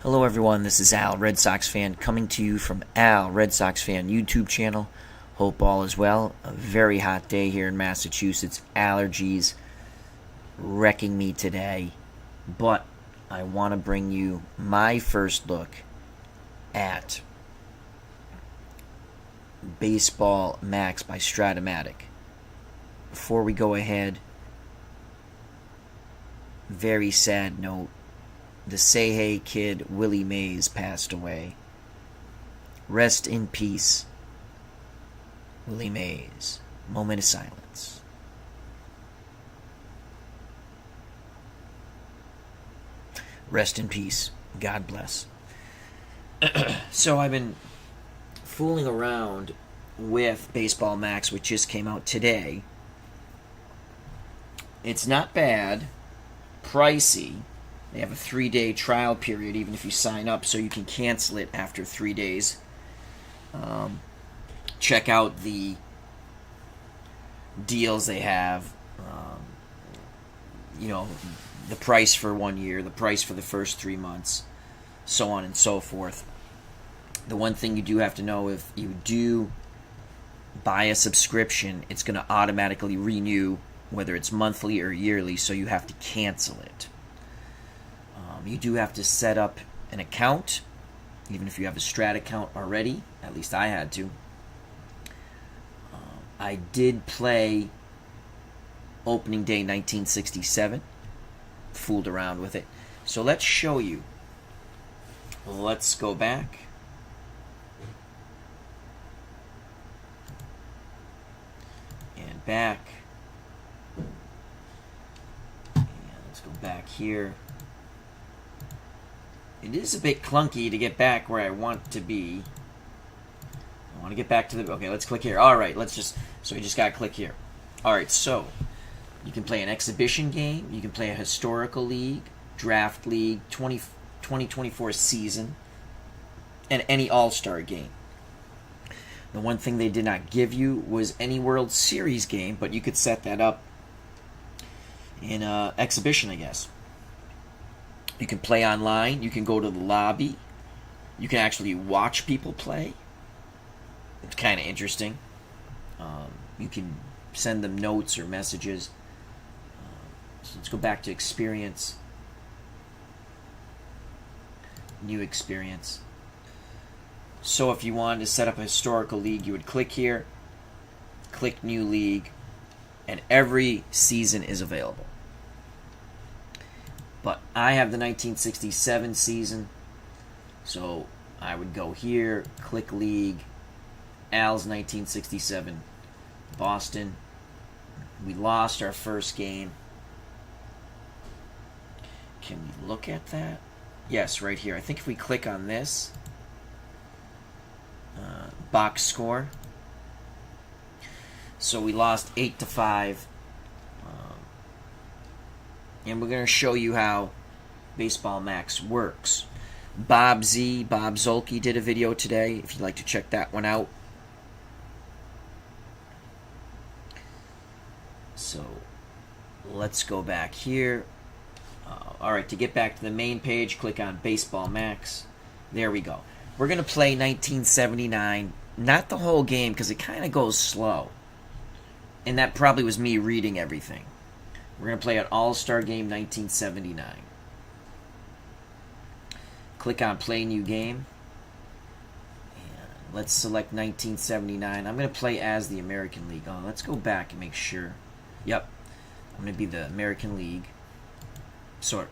Hello everyone, this is Al, Red Sox fan, coming to you from Al, Red Sox fan YouTube channel. Hope all is well. A very hot day here in Massachusetts. Allergies wrecking me today. But I want to bring you my first look at Baseball Max by Strat-O-Matic. Before we go ahead, very sad note. The Say Hey kid, Willie Mays, passed away. Rest in peace, Willie Mays. Moment of silence. Rest in peace. God bless. So I've been fooling around with Baseball Max, which just came out today. It's not bad. Pricey. They have a 3-day trial period, even if you sign up, so you can cancel it after 3 days. Check out the deals they have. The price for 1 year, the price for the first 3 months, so on and so forth. The one thing you do have to know, if you do buy a subscription, it's going to automatically renew, whether it's monthly or yearly, so you have to cancel it. You do have to set up an account, even if you have a Strat account already. At least I had to. I did play opening day 1967. Fooled around with it. So let's show you. Let's go back. And back. And let's go back here. It is a bit clunky to get back where I want to be. I want to get back to the... Okay, let's click here. Alright, so we just got to click here. Alright, so you can play an exhibition game. You can play a historical league, draft league, 2024 season, and any all-star game. The one thing they did not give you was any World Series game, but you could set that up in exhibition, I guess. You can play online. You can go to the lobby. You can actually watch people play. It's kind of interesting. You can send them notes or messages. So let's go back to experience. New experience. So if you wanted to set up a historical league, you would click here, click new league, and every season is available. But I have the 1967 season, so I would go here, click league, Al's 1967, Boston. We lost our first game. Can we look at that? Yes, right here. I think if we click on this, box score. So we lost 8-5. And we're going to show you how Baseball Max works. Bob Zolke did a video today, if you'd like to check that one out. So let's go back here. Alright, to get back to the main page, click on Baseball Max. There we go. We're going to play 1979. Not the whole game, because it kind of goes slow. And that probably was me reading everything. We're going to play an All-Star Game 1979. Click on Play New Game. And let's select 1979. I'm going to play as the American League. Oh, let's go back and make sure. Yep. I'm going to be the American League. So, let's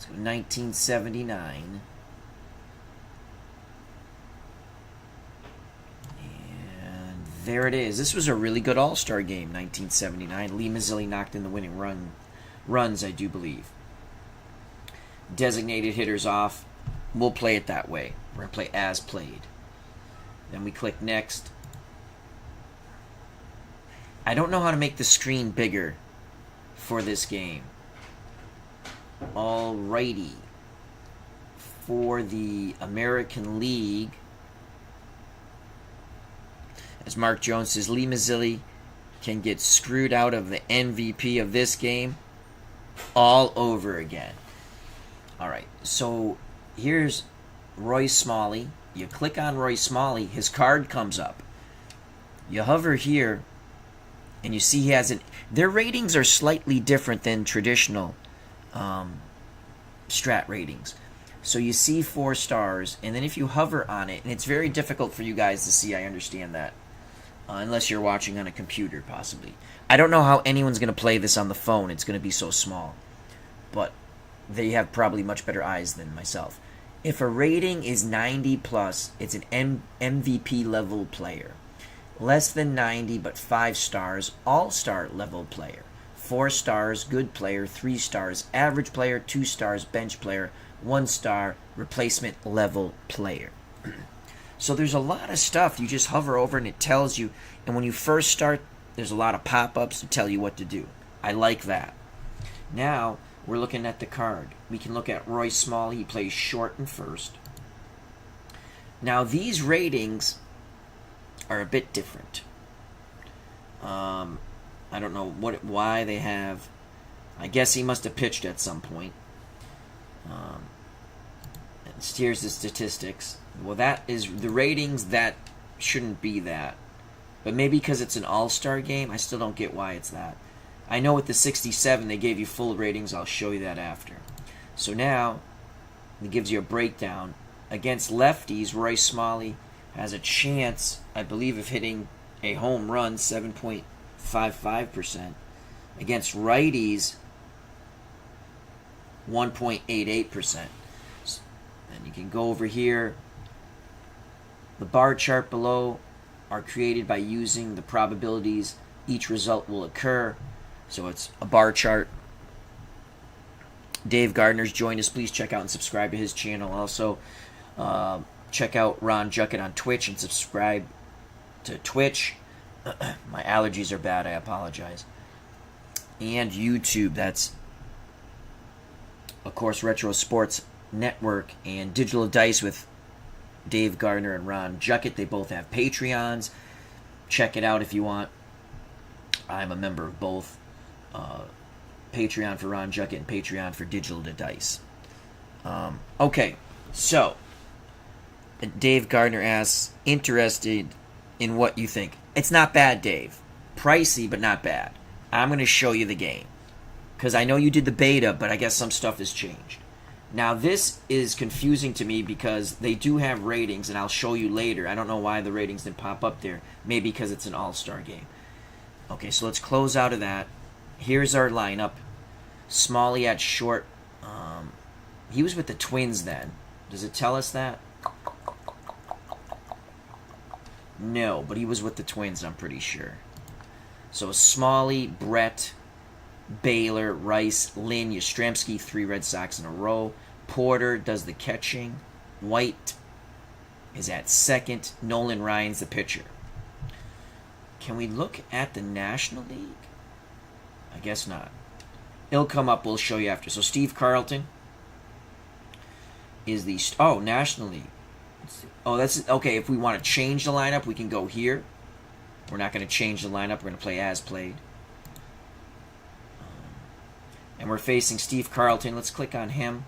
go 1979. There it is. This was a really good All-Star game, 1979. Lee Mazzilli knocked in the winning runs, I do believe. Designated hitters off. We'll play it that way. We're going to play as played. Then we click next. I don't know how to make the screen bigger for this game. Alrighty. For the American League, as Mark Jones says, Lee Mazzilli can get screwed out of the MVP of this game all over again. All right, So here's Roy Smalley. You click on Roy Smalley, his card comes up. You hover here, and you see he has an... Their ratings are slightly different than traditional Strat ratings. So you see 4 stars, and then if you hover on it, and it's very difficult for you guys to see, I understand that. Unless you're watching on a computer, possibly. I don't know how anyone's going to play this on the phone. It's going to be so small. But they have probably much better eyes than myself. If a rating is 90 plus, it's an MVP level player. Less than 90 but 5 stars, all-star level player. 4 stars, good player. 3 stars, average player. 2 stars, bench player. 1 star, replacement level player. So there's a lot of stuff. You just hover over and it tells you. And when you first start, there's a lot of pop-ups to tell you what to do. I like that. Now, we're looking at the card. We can look at Roy Smalley. He plays short and first. Now, these ratings are a bit different. I don't know why they have... I guess he must have pitched at some point. Here's the statistics. Well, that is the ratings. That shouldn't be that. But maybe because it's an all-star game, I still don't get why it's that. I know with the 67, they gave you full ratings. I'll show you that after. So now, it gives you a breakdown. Against lefties, Roy Smalley has a chance, I believe, of hitting a home run, 7.55%. Against righties, 1.88%. And you can go over here. The bar chart below are created by using the probabilities each result will occur. So it's a bar chart. Dave Gardner's joined us. Please check out and subscribe to his channel. Also, check out Ron Juckett on Twitch and subscribe to Twitch. My allergies are bad. I apologize. And YouTube. That's, of course, Retro Sports Network and Digital Dice with Dave Gardner and Ron Juckett. They both have Patreons. Check it out if you want. I'm a member of both. Patreon for Ron Juckett and Patreon for Digital Dice. Okay, so Dave Gardner asks, interested in what you think. It's not bad, Dave. Pricey, but not bad. I'm going to show you the game. Because I know you did the beta, but I guess some stuff has changed. Now, this is confusing to me because they do have ratings, and I'll show you later. I don't know why the ratings didn't pop up there. Maybe because it's an all-star game. Okay, so let's close out of that. Here's our lineup. Smalley at short. He was with the Twins then. Does it tell us that? No, but he was with the Twins, I'm pretty sure. So Smalley, Brett, Baylor, Rice, Lynn, Yastrzemski, 3 Red Sox in a row. Porter does the catching. White is at second. Nolan Ryan's the pitcher. Can we look at the National League? I guess not. It'll come up. We'll show you after. So Steve Carlton is the... Oh, National League. Oh, that's... Okay, if we want to change the lineup, we can go here. We're not going to change the lineup. We're going to play as played. And we're facing Steve Carlton. Let's click on him.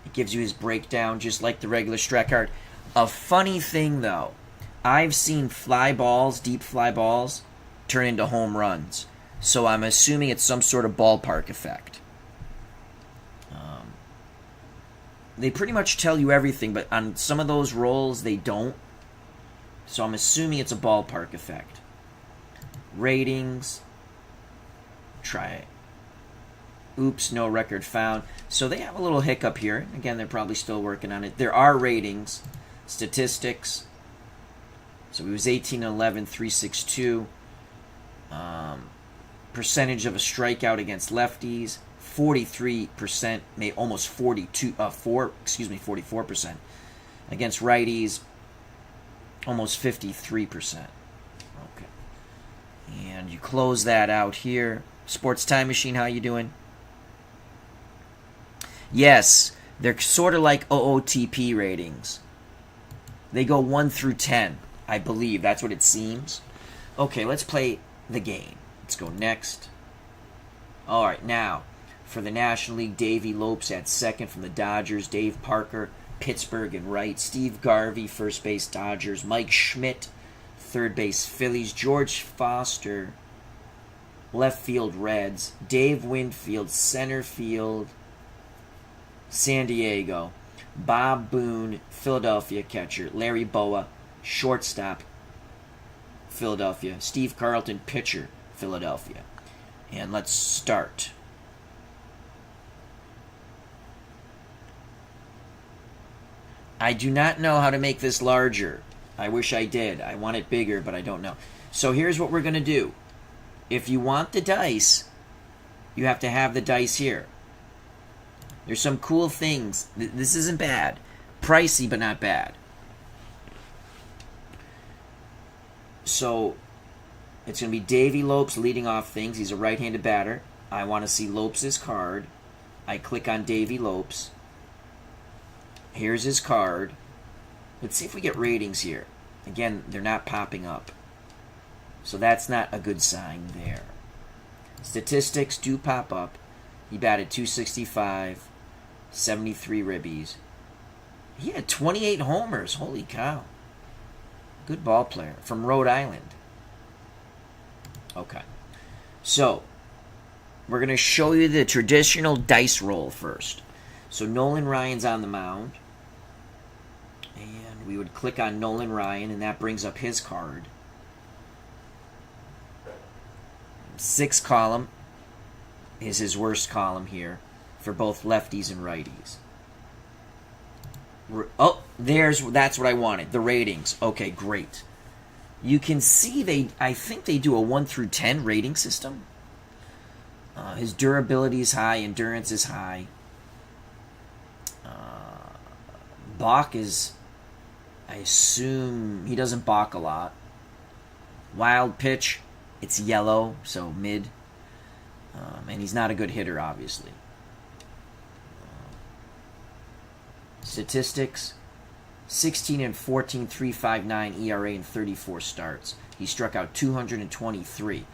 It gives you his breakdown, just like the regular Strat card. A funny thing, though. I've seen fly balls, deep fly balls, turn into home runs. So I'm assuming it's some sort of ballpark effect. They pretty much tell you everything, but on some of those rolls, they don't. So I'm assuming it's a ballpark effect. Ratings. Try it. Oops, no record found. So they have a little hiccup here. Again, they're probably still working on it. There are ratings. Statistics. So he was 18-11, 362. Percentage of a strikeout against lefties, 43%, almost 44%. Against righties, almost 53%. Okay. And you close that out here. Sports Time Machine, how you doing? Yes, they're sort of like OOTP ratings. They go 1 through 10, I believe. That's what it seems. Okay, let's play the game. Let's go next. All right, now, For the National League, Davey Lopes at second. From the Dodgers, Dave Parker, Pittsburgh and right. Steve Garvey, first base, Dodgers. Mike Schmidt, third base, Phillies. George Foster, left field, Reds. Dave Winfield, center field, San Diego. Bob Boone, Philadelphia catcher. Larry Boa, shortstop, Philadelphia. Steve Carlton, pitcher, Philadelphia. And let's start. I do not know how to make this larger. I wish I did. I want it bigger, but I don't know. So here's what we're going to do. If you want the dice, you have to have the dice here. There's some cool things. This isn't bad. Pricey, but not bad. So it's going to be Davey Lopes leading off things. He's a right-handed batter. I want to see Lopes' card. I click on Davey Lopes. Here's his card. Let's see if we get ratings here. Again, they're not popping up. So that's not a good sign there. Statistics do pop up. He batted .265, 73 ribbies. He had 28 homers. Holy cow. Good ball player from Rhode Island. Okay. So, we're going to show you the traditional dice roll first. So, Nolan Ryan's on the mound. And we would click on Nolan Ryan, and that brings up his card. 6th column is his worst column here for both lefties and righties. Oh, that's what I wanted. The ratings. Okay, great. You can see I think they do a 1 through 10 rating system. His durability is high, endurance is high. Balk is, I assume, he doesn't balk a lot. Wild pitch, it's yellow, so mid. And he's not a good hitter, obviously. Statistics, 16 and 14, 3.59 ERA in 34 starts. He struck out 223.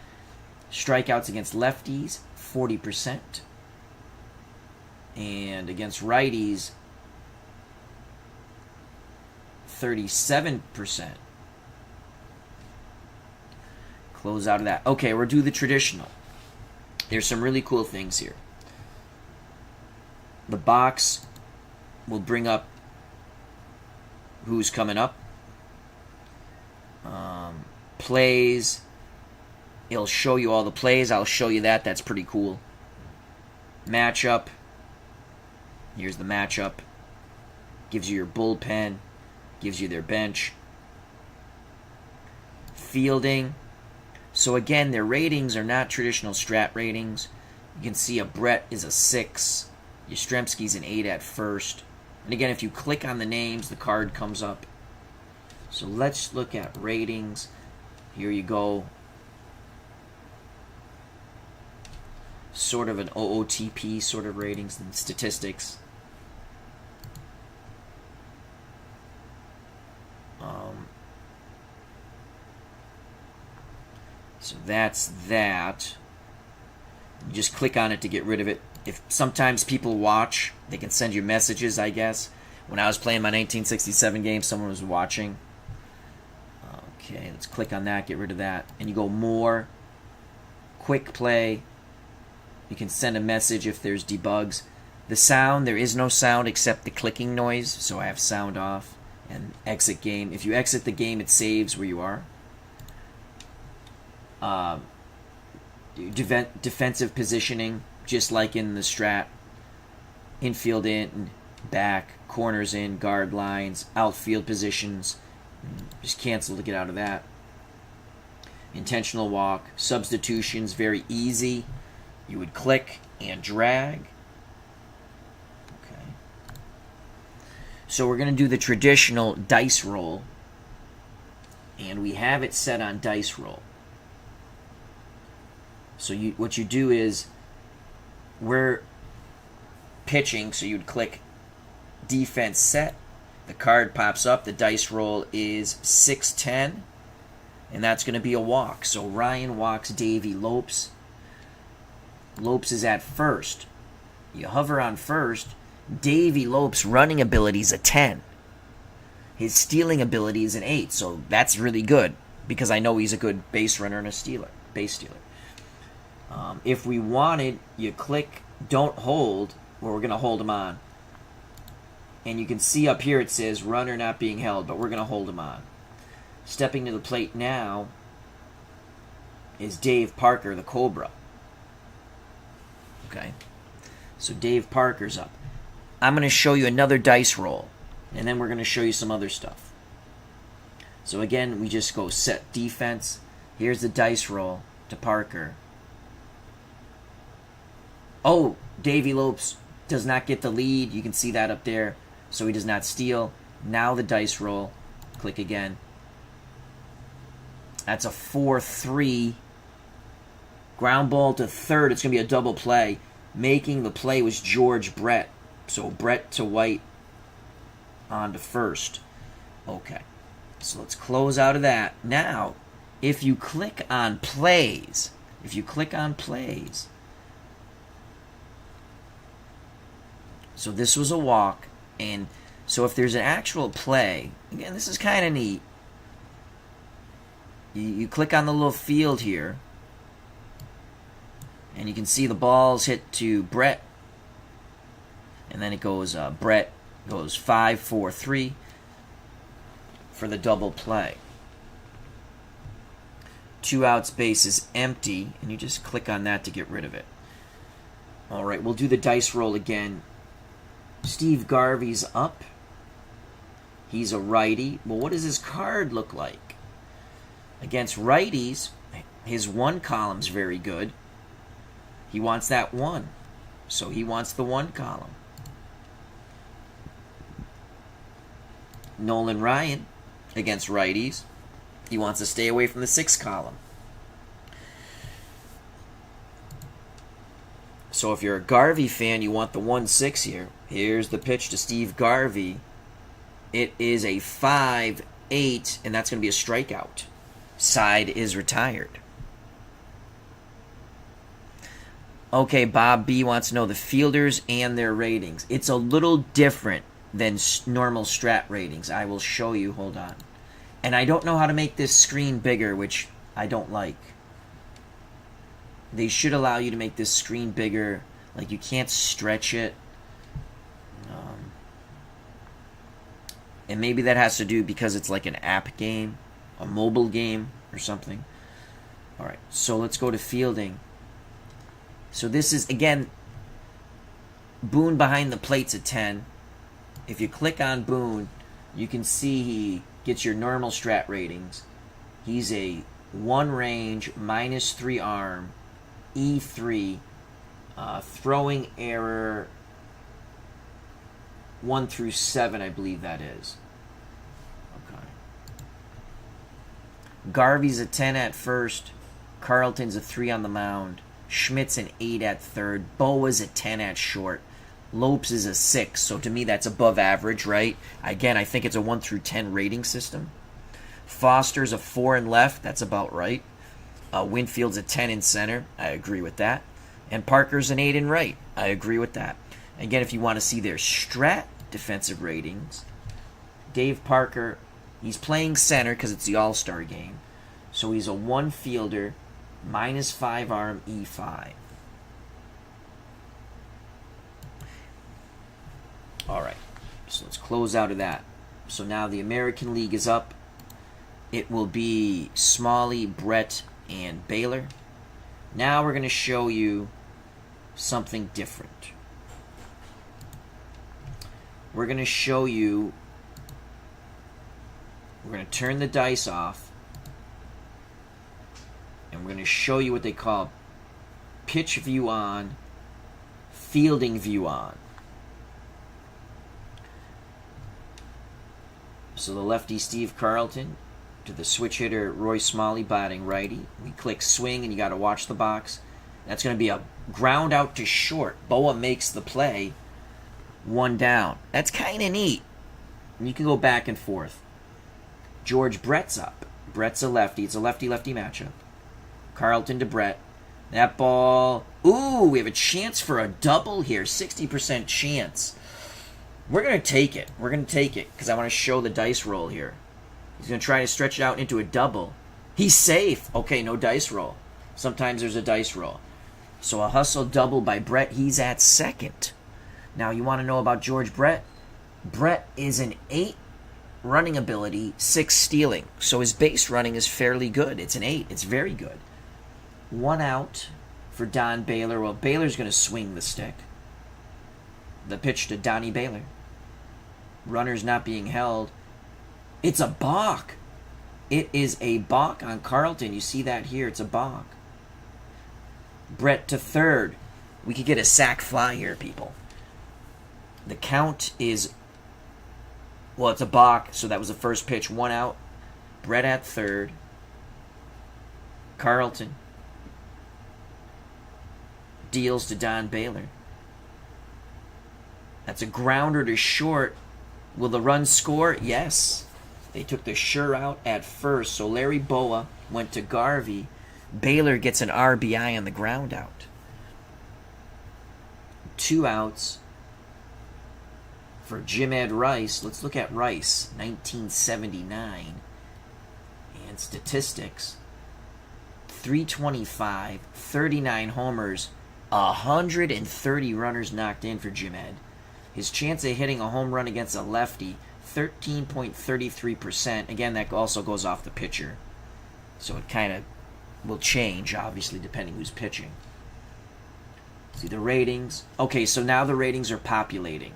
Strikeouts against lefties, 40%. And against righties, 37%. Close out of that. Okay, we'll do the traditional. There's some really cool things here. The box will bring up who's coming up. Plays. It'll show you all the plays. I'll show you that. That's pretty cool. Matchup. Here's the matchup. Gives you your bullpen. Gives you their bench. Fielding. So again, their ratings are not traditional strat ratings. You can see a Brett is a 6. Yastrzemski's an 8 at first. And again, if you click on the names, the card comes up. So let's look at ratings. Here you go. Sort of an OOTP sort of ratings and statistics. So that's that. You just click on it to get rid of it. If sometimes people watch, they can send you messages, I guess. When I was playing my 1967 game, someone was watching. Okay, let's click on that, get rid of that. And you go more, quick play. You can send a message if there's debugs. The sound, there is no sound except the clicking noise, so I have sound off. And exit game. If you exit the game, it saves where you are. Defensive positioning, just like in the strat. Infield in, back, corners in, guard lines, outfield positions. Just cancel to get out of that. Intentional walk. Substitutions, very easy. You would click and drag. Okay. So we're going to do the traditional dice roll. And we have it set on dice roll. So what you do is, we're pitching, so you'd click defense set. The card pops up. The dice roll is 6-10. And that's going to be a walk. So Ryan walks Davey Lopes. Lopes is at first. You hover on first. Dave Elope's running ability is a 10. His stealing ability is an 8, so that's really good because I know he's a good base runner and a base stealer. If we wanted, you click don't hold, well, we're going to hold him on. And you can see up here it says runner not being held, but we're going to hold him on. Stepping to the plate now is Dave Parker, the Cobra. Okay. So Dave Parker's up. I'm going to show you another dice roll, and then we're going to show you some other stuff. So again, we just go set defense. Here's the dice roll to Parker. Oh, Davey Lopes does not get the lead. You can see that up there. So he does not steal. Now the dice roll. Click again. That's a 4-3. Ground ball to third. It's going to be a double play. Making the play was George Brett. So Brett to White on to first. Okay. So let's close out of that. Now, if you click on plays, so this was a walk, and so if there's an actual play, again, this is kind of neat. You click on the little field here, and you can see the balls hit to Brett, and then it goes, Brett goes 5-4-3 for the double play. 2 outs, base is empty, and you just click on that to get rid of it. All right, we'll do the dice roll again. Steve Garvey's up. He's a righty. Well, what does his card look like? Against righties, his 1 column's very good. He wants that 1. So he wants the 1 column. Nolan Ryan, against righties, he wants to stay away from the 6 column. So if you're a Garvey fan, you want the 1-6 here. Here's the pitch to Steve Garvey. It is a 5-8, and that's going to be a strikeout. Side is retired. Okay, Bob B wants to know the fielders and their ratings. It's a little different than normal strat ratings. I will show you. Hold on. And I don't know how to make this screen bigger, which I don't like. They should allow you to make this screen bigger. Like, you can't stretch it. And maybe that has to do because it's like an app game, a mobile game or something. All right, so let's go to fielding. So this is, again, Boone behind the plate's a 10. If you click on Boone, you can see he gets your normal strat ratings. He's a 1 range, -3 arm, E3, throwing error 1 through 7, I believe that is. Okay. Garvey's a 10 at first. Carlton's a 3 on the mound. Schmidt's an 8 at third. Boa's a 10 at short. Lopes is a 6, so to me that's above average, right? Again, I think it's a 1 through 10 rating system. Foster's a 4 in left. That's about right. Winfield's a 10 in center. I agree with that. And Parker's an 8 in right. I agree with that. Again, if you want to see their strat defensive ratings, Dave Parker, he's playing center because it's the All-Star game. So he's a 1 fielder, -5 arm, E5. All right, so let's close out of that. So now the American League is up. It will be Smalley, Brett, and Baylor. Now we're going to show you something different. We're going to show you, we're going to turn the dice off, and we're going to show you what they call pitch view on, fielding view on. So the lefty Steve Carlton to the switch hitter Roy Smalley batting righty. We click swing and you got to watch the box. That's going to be a ground out to short. Boa makes the play. 1 down. That's kind of neat. And you can go back and forth. George Brett's up. Brett's a lefty. It's a lefty-lefty matchup. Carlton to Brett. That ball. Ooh, we have a chance for a double here. 60% chance. We're going to take it. We're going to take it because I want to show the dice roll here. He's going to try to stretch it out into a double. He's safe. Okay, no dice roll. Sometimes there's a dice roll. So a hustle double by Brett. He's at second. Now, you want to know about George Brett? Brett is an 8 running ability, 6 stealing. So his base running is fairly good. It's an 8. It's very good. 1 out for Don Baylor. Well, Baylor's going to swing the stick. The pitch to Donnie Baylor. Runner's not being held. It's a balk. It is a balk on Carlton. You see that here. It's a balk. Brett to third. We could get a sac fly here, people. The count is... Well, it's a balk, so that was the first pitch. 1 out. Brett at third. Carlton deals to Don Baylor. That's a grounder to short. Will the run score? Yes. They took the sure out at first. So Larry Boa went to Garvey. Baylor gets an RBI on the ground out. 2 outs for Jim Ed Rice. Let's look at Rice, 1979. And statistics. 325, 39 homers, 130 runners knocked in for Jim Ed. His chance of hitting a home run against a lefty, 13.33%. Again, that also goes off the pitcher. So it kind of will change, obviously, depending who's pitching. See the ratings. Okay, so now the ratings are populating.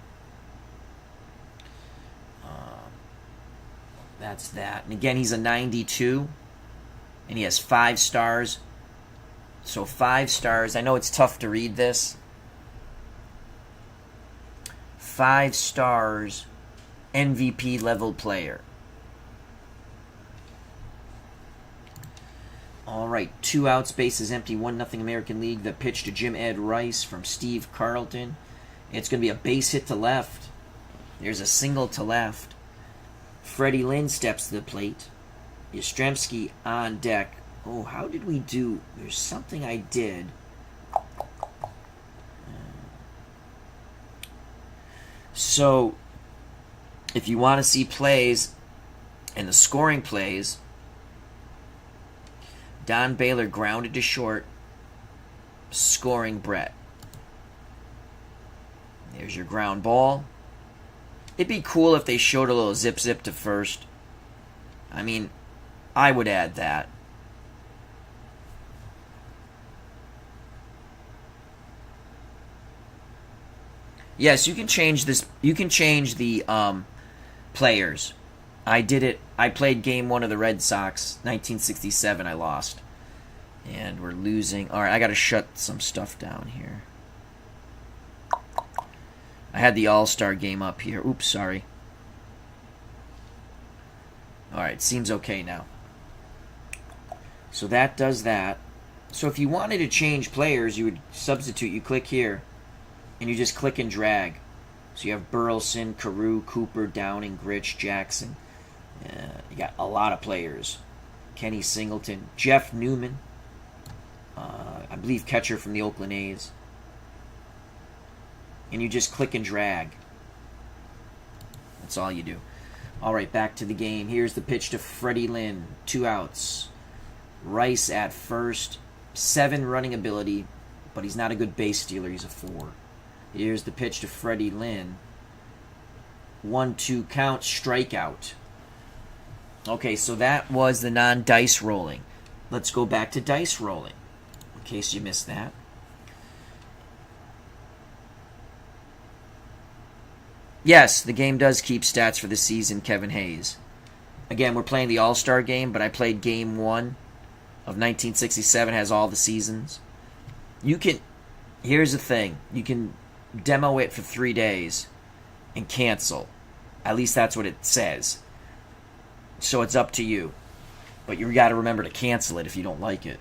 That's that. And again, he's a 92. And he has 5 stars. So 5 stars. I know it's tough to read this. 5 stars, MVP level player. All right, 2 outs, bases empty, 1-0 American League. The pitch to Jim Ed Rice from Steve Carlton. It's going to be a base hit to left. There's a single to left. Freddie Lynn steps to the plate. Yastrzemski on deck. Oh, how did we do? There's something I did. So, if you want to see plays and the scoring plays, Don Baylor grounded to short, scoring Brett. There's your ground ball. It'd be cool if they showed a little zip-zip to first. I mean, I would add that. Yes, you can change this. You can change the players. I did it. I played game 1 of the Red Sox, 1967. I lost. And we're losing. All right, I got to shut some stuff down here. I had the All-Star game up here. Oops, sorry. All right, seems okay now. So that does that. So if you wanted to change players, you would substitute. You click here, and you just click and drag. So you have Burleson, Carew, Cooper, Downing, Grich, Jackson. You got a lot of players. Kenny Singleton, Jeff Newman. I believe catcher from the Oakland A's. And you just click and drag. That's all you do. All right, back to the game. Here's the pitch to Freddie Lynn. 2 outs. Rice at first. 7 running ability, but he's not a good base stealer. He's a 4. Here's the pitch to Freddie Lynn. 1-2 count, strikeout. Okay, so that was the non-dice rolling. Let's go back to dice rolling, in case you missed that. Yes, the game does keep stats for the season, Kevin Hayes. Again, we're playing the All-Star game, but I played game 1 of 1967, has all the seasons. You can, here's the thing, you can demo it for 3 days and cancel. At least that's what it says. So it's up to you. But you got to remember to cancel it if you don't like it.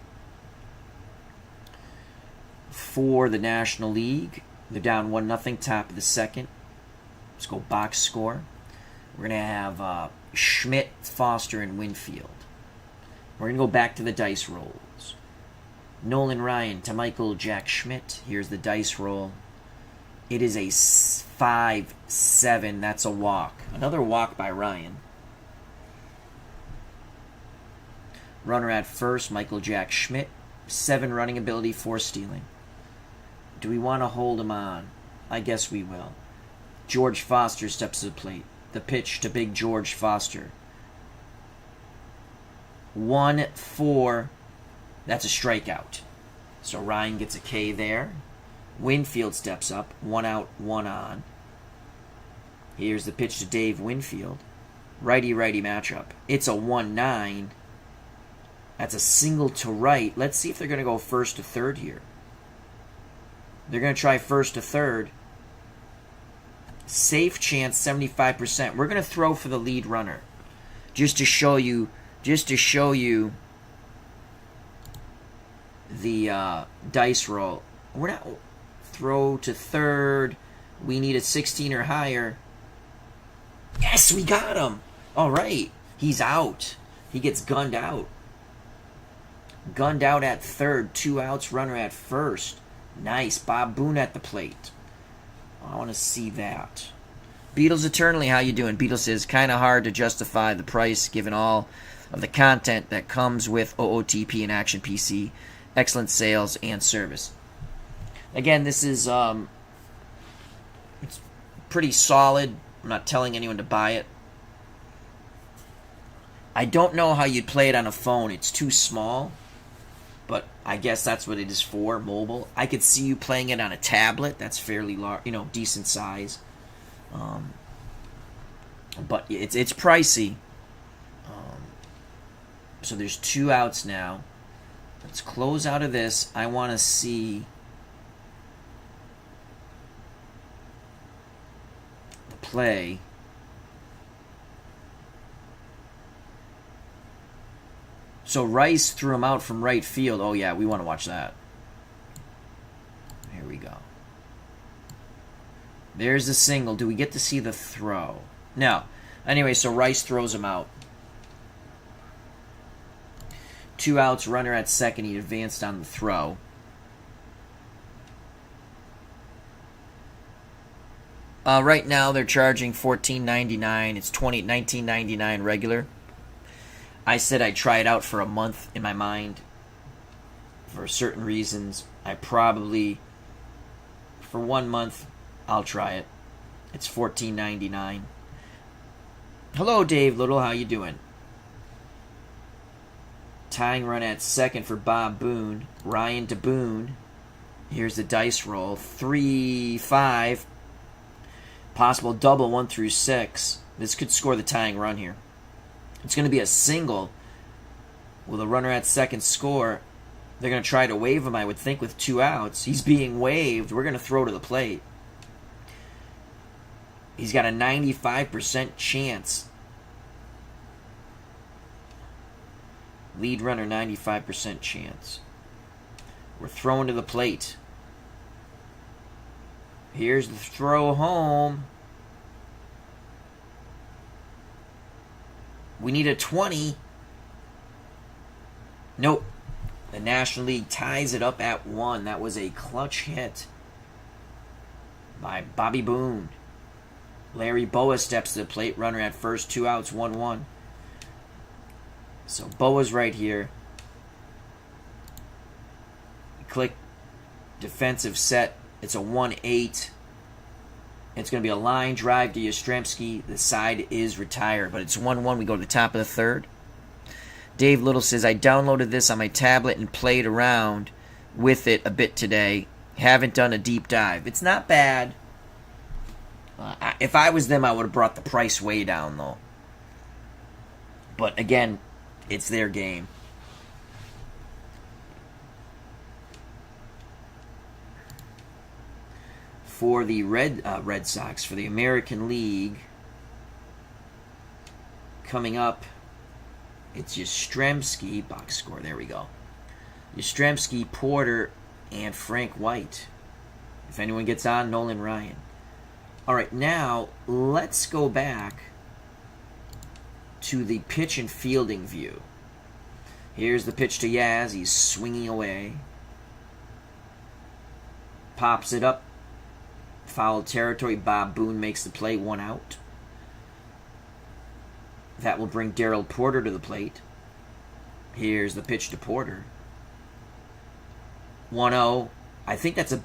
For the National League, they're down 1-0, top of the second. Let's go box score. We're going to have Schmidt, Foster, and Winfield. We're going to go back to the dice rolls. Nolan Ryan to Michael Jack Schmidt. Here's the dice roll. It is a 5-7. That's a walk. Another walk by Ryan. Runner at first, Michael Jack Schmidt. 7 running ability, 4 stealing. Do we want to hold him on? I guess we will. George Foster steps to the plate. The pitch to Big George Foster. 1-4. That's a strikeout. So Ryan gets a K there. Winfield steps up. 1 out, 1 on. Here's the pitch to Dave Winfield. Righty-righty matchup. It's a 1-9. That's a single to right. Let's see if they're going to go first to third here. They're going to try first to third. Safe chance, 75%. We're going to throw for the lead runner. Just to show you the dice roll. We're not throw to third. We need a 16 or higher. Yes, we got him. All right. He's out. He gets gunned out. Gunned out at third. 2 outs, runner at first. Nice. Bob Boone at the plate. I want to see that. Beatles Eternally, how you doing? Beatles says, kind of hard to justify the price given all of the content that comes with OOTP and Action PC. Excellent sales and service. Again, this is it's pretty solid. I'm not telling anyone to buy it. I don't know how you'd play it on a phone. It's too small. But I guess that's what it is for, mobile. I could see you playing it on a tablet. That's fairly large, decent size. But it's pricey. So there's 2 outs now. Let's close out of this. I want to see the play. So Rice threw him out from right field. Oh, yeah, we want to watch that. Here we go. There's the single. Do we get to see the throw? No. Anyway, so Rice throws him out. 2 outs, runner at second. He advanced on the throw. Right now, they're charging $14.99. It's $19.99 regular. I said I'd try it out for a month in my mind for certain reasons. I probably, for 1 month, I'll try it. It's $14.99. Hello, Dave Little. How you doing? Tying run at second for Bob Boone. Ryan to Boone. Here's the dice roll. 3-5. Possible double 1 through 6. This could score the tying run here. It's going to be a single. Will a runner at second score? They're going to try to waive him, I would think, with 2 outs. He's being waived. We're going to throw to the plate. He's got a 95% chance. Lead runner, 95% chance. We're throwing to the plate. Here's the throw home. We need a 20. Nope. The National League ties it up at 1. That was a clutch hit by Bobby Boone. Larry Boa steps to the plate. Runner at first. 2 outs. 1-1. So Boa's right here. Click defensive set. It's a 1-8. It's going to be a line drive to Yastrzemski. The side is retired, but it's 1-1. We go to the top of the third. Dave Little says, I downloaded this on my tablet and played around with it a bit today. Haven't done a deep dive. It's not bad. If I was them, I would have brought the price way down, though. But again, it's their game. For the Red Sox, for the American League, coming up, it's Yastrzemski, box score, there we go. Yastrzemski, Porter, and Frank White. If anyone gets on, Nolan Ryan. All right, now let's go back to the pitch and fielding view. Here's the pitch to Yaz. He's swinging away. pops it up. Foul territory. Bob Boone makes the play. 1 out. That will bring Darrell Porter to the plate. Here's the pitch to Porter. 1-0. I think that's a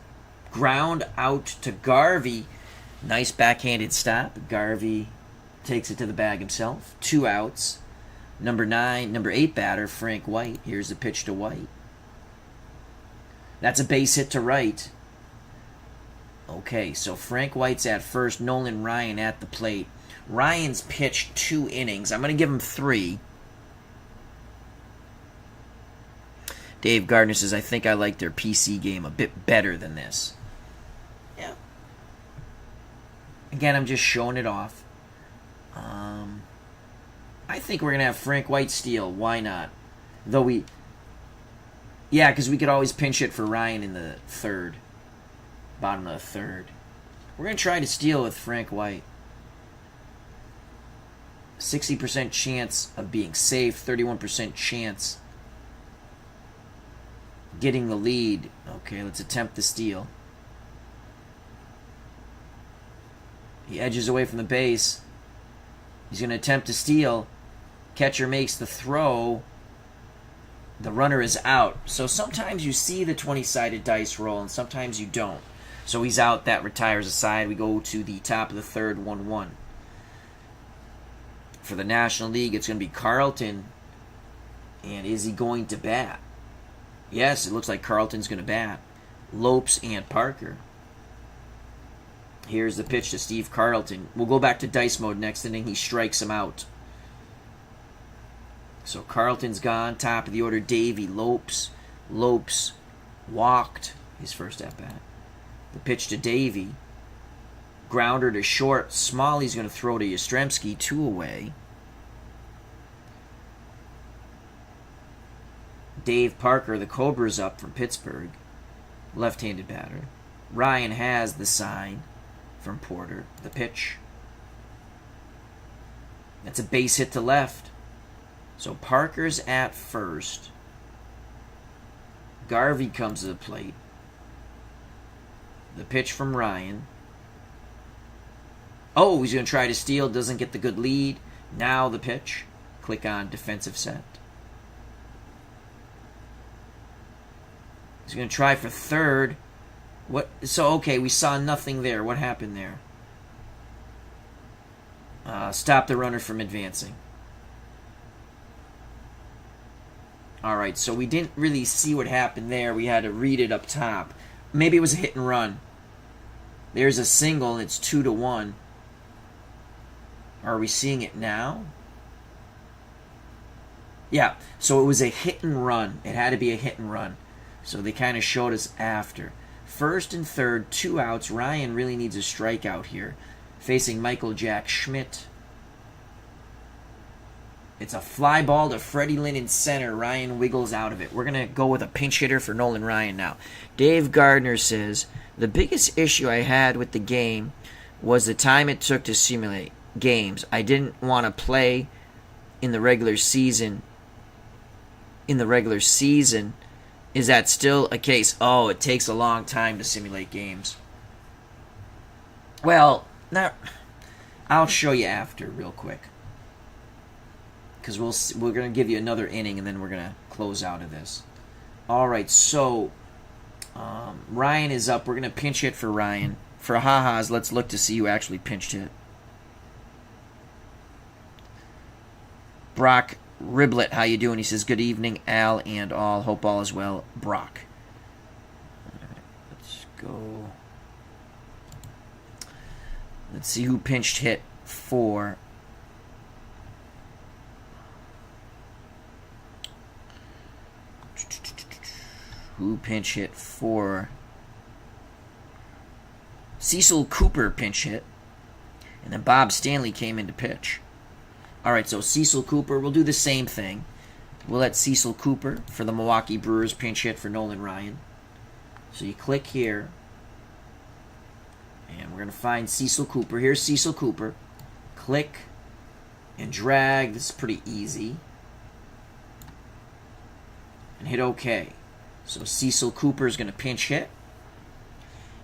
ground out to Garvey. Nice backhanded stop. Garvey takes it to the bag himself. 2 outs. Number 8 batter, Frank White. Here's the pitch to White. That's a base hit to right. Okay, so Frank White's at first. Nolan Ryan at the plate. Ryan's pitched 2 innings. I'm going to give him 3. Dave Gardner says, I think I like their PC game a bit better than this. Yeah. Again, I'm just showing it off. I think we're going to have Frank White steal. Why not? Yeah, because we could always pinch it for Ryan in the third. Bottom of the third. We're going to try to steal with Frank White. 60% chance of being safe. 31% chance getting the lead. Okay, let's attempt the steal. He edges away from the base. He's going to attempt to steal. Catcher makes the throw. The runner is out. So sometimes you see the 20-sided dice roll and sometimes you don't. So he's out. That retires a side. We go to the top of the third, 1-1. For the National League, it's going to be Carlton. And is he going to bat? Yes, it looks like Carlton's going to bat. Lopes and Parker. Here's the pitch to Steve Carlton. We'll go back to dice mode next inning. He strikes him out. So Carlton's gone. Top of the order, Davey. Lopes walked his first at-bat. The pitch to Davey. Grounder to short. Smalley's going to throw to Yastrzemski. 2 away. Dave Parker, the Cobra's up from Pittsburgh. Left-handed batter. Ryan has the sign from Porter. The pitch. That's a base hit to left. So Parker's at first. Garvey comes to the plate. The pitch from Ryan. Oh, he's going to try to steal. Doesn't get the good lead. Now the pitch. Click on defensive set. He's going to try for third. What? So, okay, we saw nothing there. What happened there? Stop the runner from advancing. All right, so we didn't really see what happened there. We had to read it up top. Maybe it was a hit and run. There's a single, and it's 2-1. Are we seeing it now? Yeah, so it was a hit and run. It had to be a hit and run. So they kind of showed us after. First and third, 2 outs. Ryan really needs a strikeout here. Facing Michael Jack Schmidt. It's a fly ball to Freddie Lynn in center. Ryan wiggles out of it. We're going to go with a pinch hitter for Nolan Ryan now. Dave Gardner says, the biggest issue I had with the game was the time it took to simulate games. I didn't want to play in the regular season. Is that still a case? Oh, it takes a long time to simulate games. Well, now I'll show you after real quick. Because we're going to give you another inning and then we're going to close out of this. All right, so Ryan is up. We're going to pinch hit for Ryan. For ha-has, let's look to see who actually pinched hit. Brock Riblet, how you doing? He says, good evening, Al and all. Hope all is well. Brock. All right, let's go. Let's see who pinched hit for. Who pinch hit for? Cecil Cooper pinch hit. And then Bob Stanley came in to pitch. All right, so Cecil Cooper, we'll do the same thing. We'll let Cecil Cooper for the Milwaukee Brewers pinch hit for Nolan Ryan. So you click here. And we're going to find Cecil Cooper. Here's Cecil Cooper. Click and drag. This is pretty easy. And hit OK. So Cecil Cooper is going to pinch hit.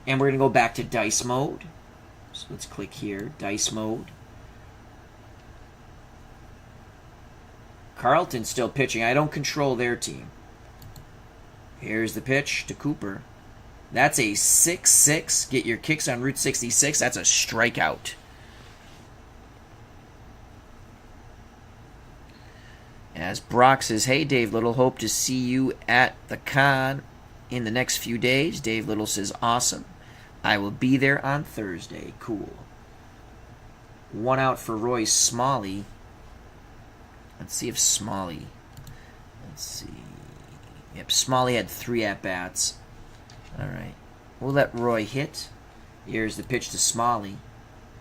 And we're going to go back to dice mode. So let's click here, dice mode. Carlton's still pitching. I don't control their team. Here's the pitch to Cooper. That's a 6-6. Get your kicks on Route 66. That's a strikeout. As Brock says, hey, Dave Little, hope to see you at the con in the next few days. Dave Little says, awesome. I will be there on Thursday. Cool. 1 out for Roy Smalley. Let's see if Smalley... Let's see... Yep, Smalley had 3 at-bats. All right. We'll let Roy hit. Here's the pitch to Smalley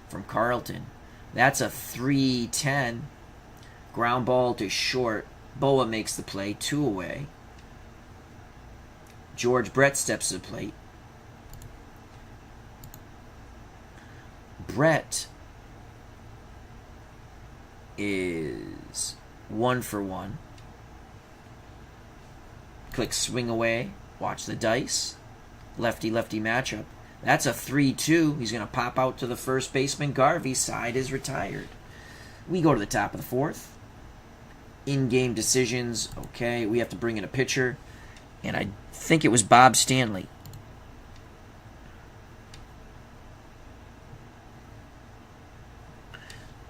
from Carlton. That's a 3-10. Ground ball to short. Boa makes the play. 2 away. George Brett steps to the plate. Brett is 1 for 1. Click swing away. Watch the dice. Lefty-lefty matchup. That's a 3-2. He's going to pop out to the first baseman. Garvey's side is retired. We go to the top of the 4th. In-game decisions. Okay, we have to bring in a pitcher. And I think it was Bob Stanley.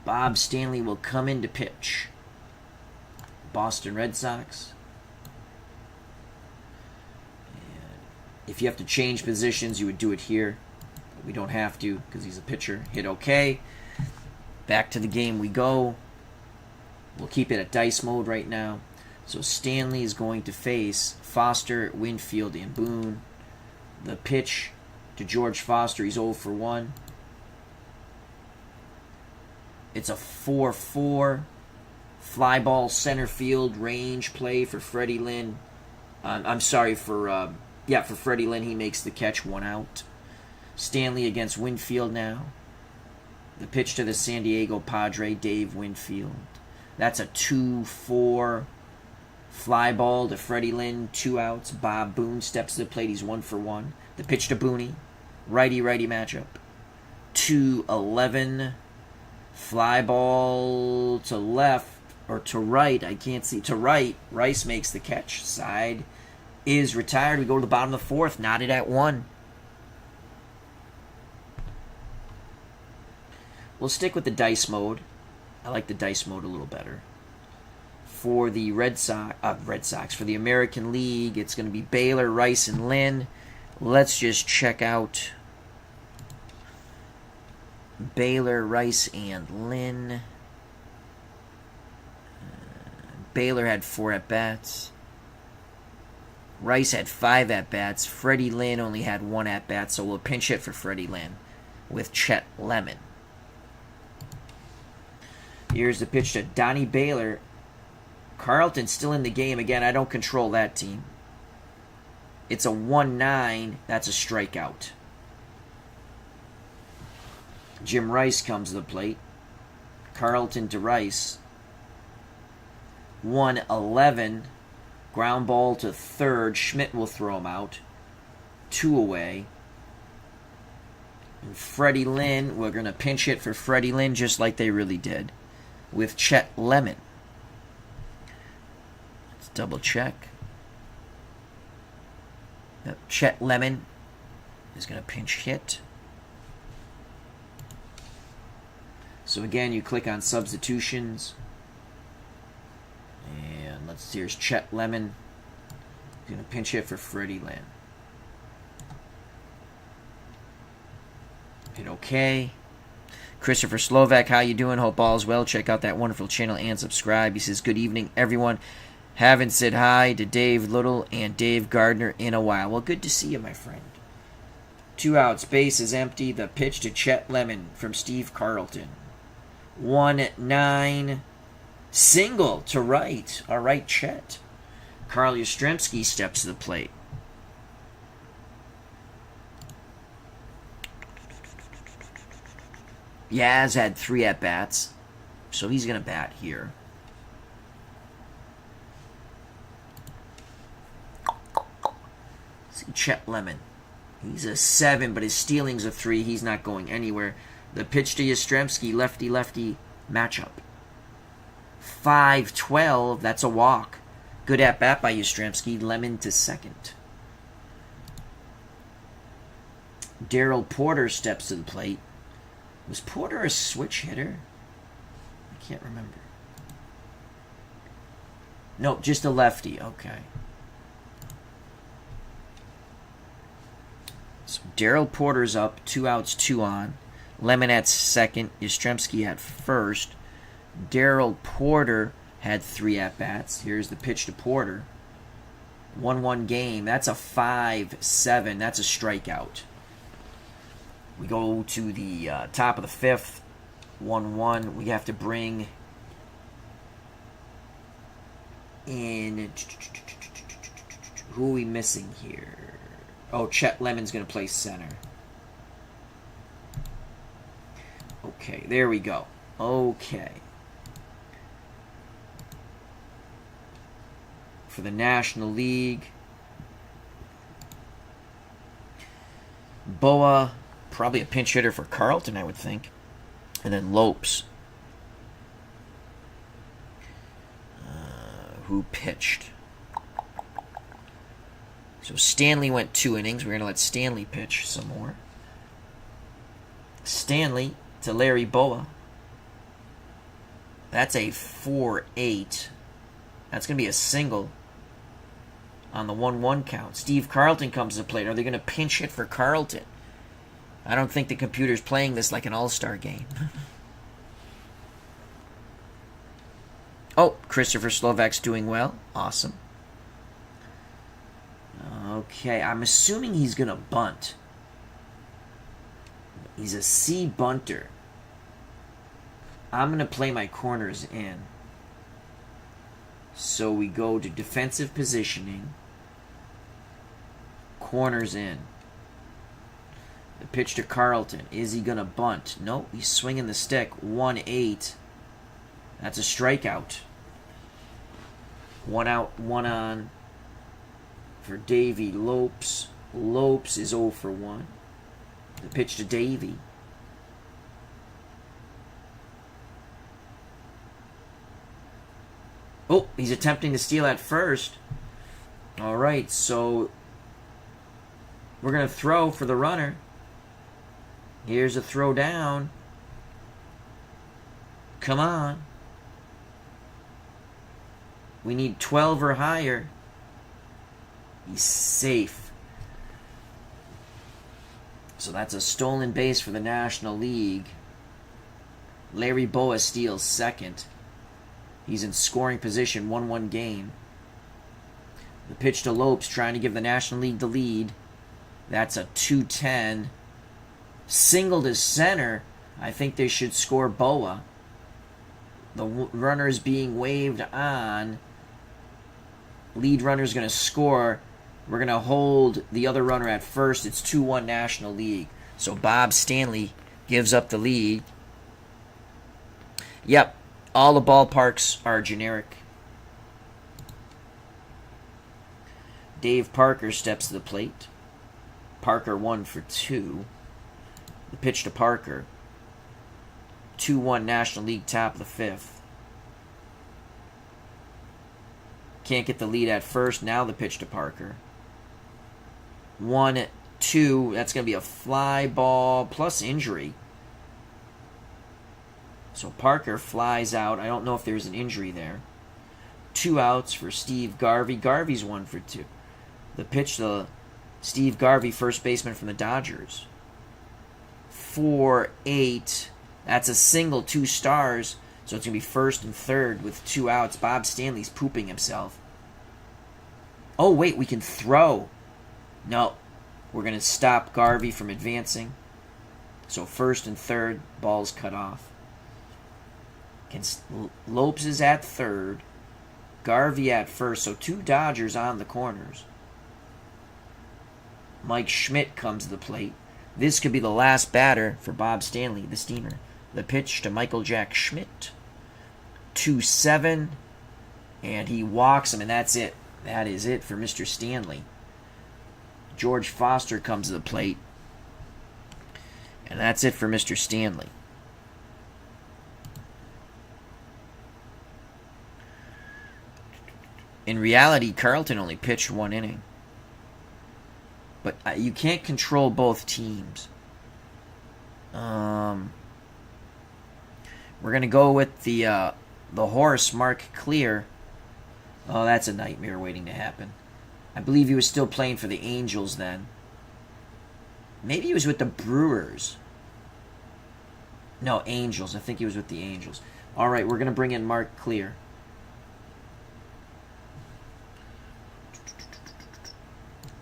Bob Stanley will come in to pitch. Boston Red Sox. If you have to change positions, you would do it here. But we don't have to because he's a pitcher. Hit OK. Back to the game we go. We'll keep it at dice mode right now. So Stanley is going to face Foster, Winfield, and Boone. The pitch to George Foster. He's 0 for 1. It's a 4-4. Fly ball center field range play for Freddie Lynn. I'm sorry for... for Freddie Lynn, he makes the catch, 1 out. Stanley against Winfield now. The pitch to the San Diego Padre, Dave Winfield. That's a 2-4. Fly ball to Freddie Lynn, 2 outs. Bob Boone steps to the plate, he's 1 for 1. The pitch to Booney, righty-righty matchup. 2-11. Fly ball to left, or to right, I can't see. To right, Rice makes the catch. Side is retired. We go to the bottom of the 4th, knotted at 1. We'll stick with the dice mode. I like the dice mode a little better. For the Red Sox, for the American League, it's going to be Baylor, Rice, and Lynn. Let's just check out Baylor, Rice, and Lynn. Baylor had 4 at-bats. Rice had 5 at-bats. Freddie Lynn only had 1 at-bat, so we'll pinch hit for Freddie Lynn with Chet Lemon. Here's the pitch to Donnie Baylor. Carlton's still in the game. Again, I don't control that team. It's a 1-9. That's a strikeout. Jim Rice comes to the plate. Carlton to Rice. 1-11. Ground ball to third. Schmidt will throw him out. 2 away. And Freddie Lynn, we're going to pinch hit for Freddie Lynn just like they really did with Chet Lemon. Let's double check. Yep, Chet Lemon is going to pinch hit. So again, you click on substitutions. And here's Chet Lemon. He's going to pinch hit for Freddie Lynn. Hit OK. Christopher Slovak, how you doing? Hope all is well. Check out that wonderful channel and subscribe. He says, good evening, everyone. Haven't said hi to Dave Little and Dave Gardner in a while. Well, good to see you, my friend. 2 outs. Base is empty. The pitch to Chet Lemon from Steve Carlton. 1-9. Single to right. All right, Chet. Carl Yastrzemski steps to the plate. Yaz had 3 at-bats, so he's going to bat here. See Chet Lemon. He's a 7, but his stealing's a 3. He's not going anywhere. The pitch to Yastrzemski, lefty-lefty matchup. 5-12, that's a walk. Good at-bat by Yastrzemski. Lemon to second. Darryl Porter steps to the plate. Was Porter a switch hitter? I can't remember. Nope, just a lefty. Okay. So Darryl Porter's up. 2 outs, 2 on. Lemon at second. Yastrzemski at first. Darryl Porter had 3 at-bats. Here's the pitch to Porter. 1-1 game. That's a 5-7. That's a strikeout. We go to the top of the 5th. 1-1. We have to bring in... Who are we missing here? Oh, Chet Lemon's going to play center. Okay, there we go. Okay. For the National League, Boa, probably a pinch hitter for Carlton, I would think. And then Lopes, who pitched. So Stanley went 2 innings. We're going to let Stanley pitch some more. Stanley to Larry Boa. That's a 4-8. That's going to be a single on the 1-1 count. Steve Carlton comes to the plate. Are they going to pinch hit for Carlton? I don't think the computer's playing this like an all-star game. Oh, Christopher Slovak's doing well. Awesome. Okay, I'm assuming he's going to bunt. He's a C bunter. I'm going to play my corners in. So we go to defensive positioning. Corners in. The pitch to Carlton. Is he going to bunt? Nope, he's swinging the stick. 1-8. That's a strikeout. 1 out, 1 on for Davey Lopes. Lopes is 0 for 1. The pitch to Davey. Oh, he's attempting to steal at first. All right, so we're going to throw for the runner. Here's a throw down. Come on. We need 12 or higher. He's safe. So that's a stolen base for the National League. Larry Boa steals second. He's in scoring position, 1-1 game. The pitch to Lopes, trying to give the National League the lead. That's a 2-10. Single to center. I think they should score Boa. The runner is being waved on. Lead runner is going to score. We're going to hold the other runner at first. It's 2-1 National League. So Bob Stanley gives up the lead. Yep. All the ballparks are generic. Dave Parker steps to the plate. Parker 1 for 2. The pitch to Parker. 2-1 National League, top of the 5th. Can't get the lead at first. Now the pitch to Parker. 1-2. That's going to be a fly ball plus injury. So Parker flies out. I don't know if there's an injury there. 2 outs for Steve Garvey. Garvey's 1 for 2. The pitch to Steve Garvey, first baseman from the Dodgers. 4-8. That's a single, 2 stars. So it's going to be first and third with 2 outs. Bob Stanley's pooping himself. Oh, wait, we can throw. No, we're going to stop Garvey from advancing. So first and third, ball's cut off. Lopes is at third. Garvey at first. So 2 Dodgers on the corners. Mike Schmidt comes to the plate. This could be the last batter for Bob Stanley, the Steamer. The pitch to Michael Jack Schmidt. 2-7. And he walks him, and that's it. That is it for Mr. Stanley. George Foster comes to the plate. And that's it for Mr. Stanley. In reality, Carlton only pitched 1 inning. But you can't control both teams. We're going to go with the horse, Mark Clear. Oh, that's a nightmare waiting to happen. I believe he was still playing for the Angels then. Maybe he was with the Brewers. No, Angels. I think he was with the Angels. All right, we're going to bring in Mark Clear.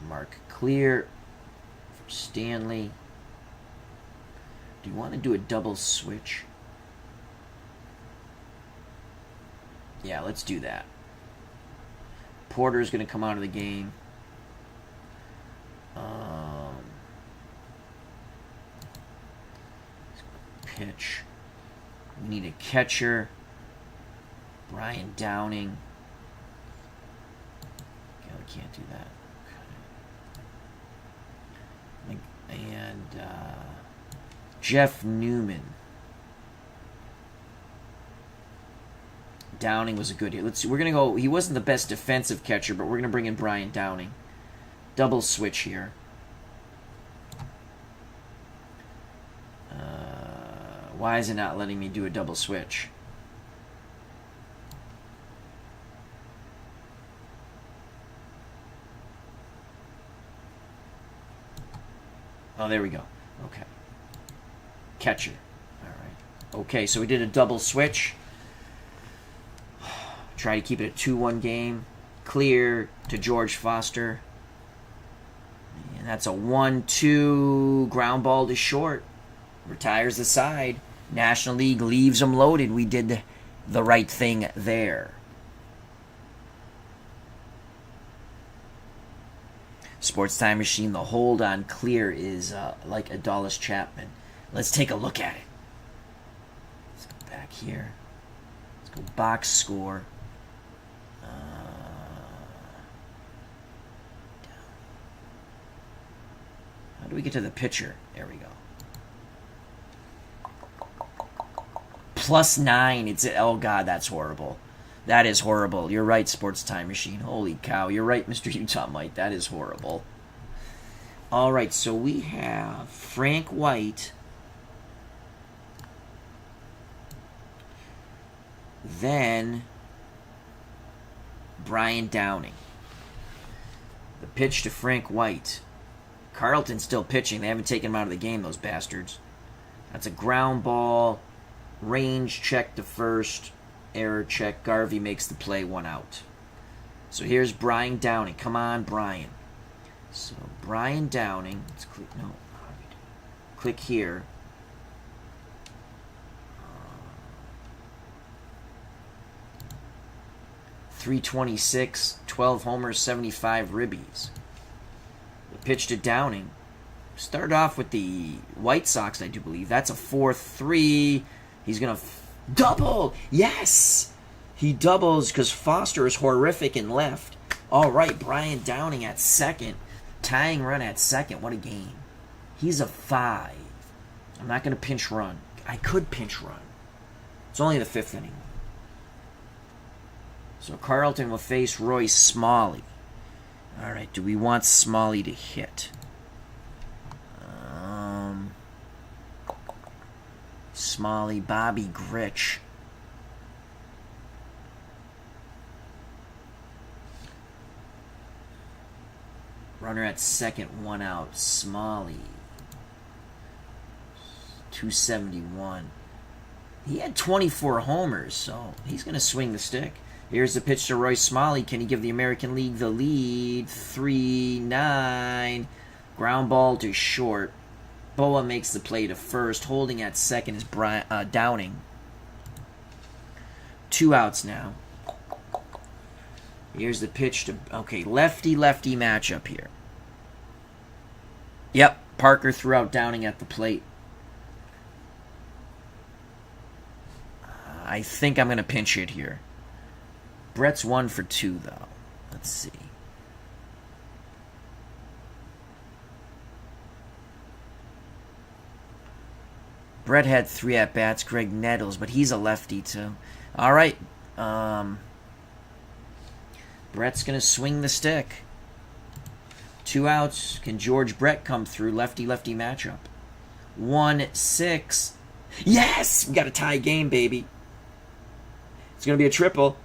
Mark Clear for Stanley. Do you want to do a double switch? Yeah, let's do that. Porter's going to come out of the game. Pitch. We need a catcher. Brian Downing. Okay, we can't do that. Okay. And Jeff Newman. Downing was a good hit. Let's see. We're gonna go. He wasn't the best defensive catcher, but we're gonna bring in Brian Downing. Double switch here. Why is it not letting me do a double switch? Oh, there we go. Okay. Catcher. All right. Okay, so we did a double switch. Try to keep it a 2-1 game. Clear to George Foster. And that's a 1-2 ground ball to short. Retires the side. National League leaves them loaded. We did the right thing there. Sports Time Machine, the hold on Clear is like Adolis Chapman. Let's take a look at it. Let's go back here. Let's go box score. How do we get to the pitcher? There we go. +9. It's oh god, that's horrible. That is horrible. You're right, Sports Time Machine. Holy cow. You're right, Mr. Utah Mike. That is horrible. All right, so we have Frank White. Then Brian Downing. The pitch to Frank White. Carlton's still pitching. They haven't taken him out of the game, those bastards. That's a ground ball. Range check to first. Error check. Garvey makes the play, 1 out. So here's Brian Downing. Come on, Brian. So Brian Downing. Let's click. No. Click here. 326, 12 homers, 75 ribbies. The pitch to Downing. Started off with the White Sox, I do believe. That's a 4-3. He's going to double. Yes! He doubles because Foster is horrific in left. All right, Brian Downing at second. Tying run at second. What a game. He's a 5. I'm not going to pinch run. I could pinch run. It's only the 5th inning. So Carlton will face Royce Smalley. All right, do we want Smalley to hit? Smalley, Bobby Grich. Runner at second, 1 out. Smalley. 271. He had 24 homers, so he's going to swing the stick. Here's the pitch to Royce Smalley. Can he give the American League the lead? 3-9. Ground ball to short. Boa makes the play to first. Holding at second is Downing. 2 outs now. Here's the pitch to... Okay, lefty-lefty matchup here. Yep, Parker threw out Downing at the plate. I think I'm going to pinch hit here. Brett's 1 for 2, though. Let's see. Brett had 3 at-bats. Greg Nettles, but he's a lefty too. All right. Brett's going to swing the stick. 2 outs. Can George Brett come through? Lefty-lefty matchup. 1-6. Yes! We got a tie game, baby. It's going to be a triple.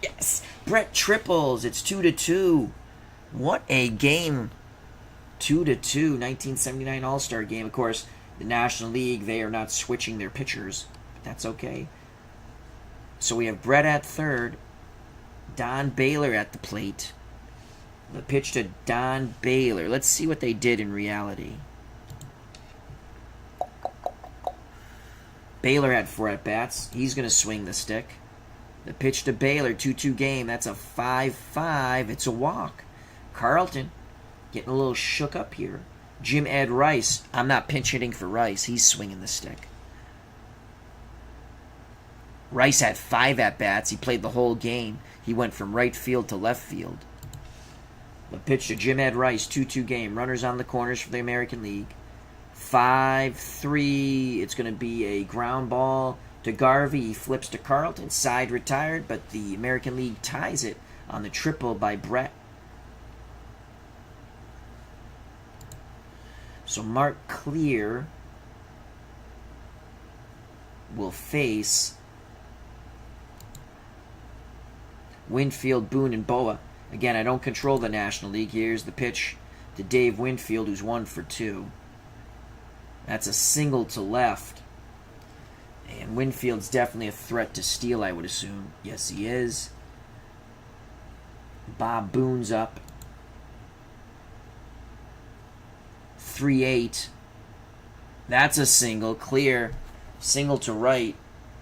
Yes! Brett triples. It's 2-2. What a game. 2-2. 1979 All-Star game. Of course, the National League, they are not switching their pitchers. But that's okay. So we have Brett at third. Don Baylor at the plate. The pitch to Don Baylor. Let's see what they did in reality. Baylor had 4 at-bats. He's going to swing the stick. The pitch to Baylor, 2-2 game. That's a 5-5. It's a walk. Carlton getting a little shook up here. Jim Ed Rice. I'm not pinch hitting for Rice. He's swinging the stick. Rice had 5 at-bats. He played the whole game. He went from right field to left field. The pitch to Jim Ed Rice, 2-2 game. Runners on the corners for the American League. 5-3. It's going to be a ground ball to Garvey. He flips to Carlton. Side retired, but the American League ties it on the triple by Brett. So Mark Clear will face Winfield, Boone, and Boa. Again, I don't control the National League. Here's the pitch to Dave Winfield, who's 1 for 2. That's a single to left. And Winfield's definitely a threat to steal, I would assume. Yes, he is. Bob Boone's up. 3-8. That's a single. Clear. Single to right.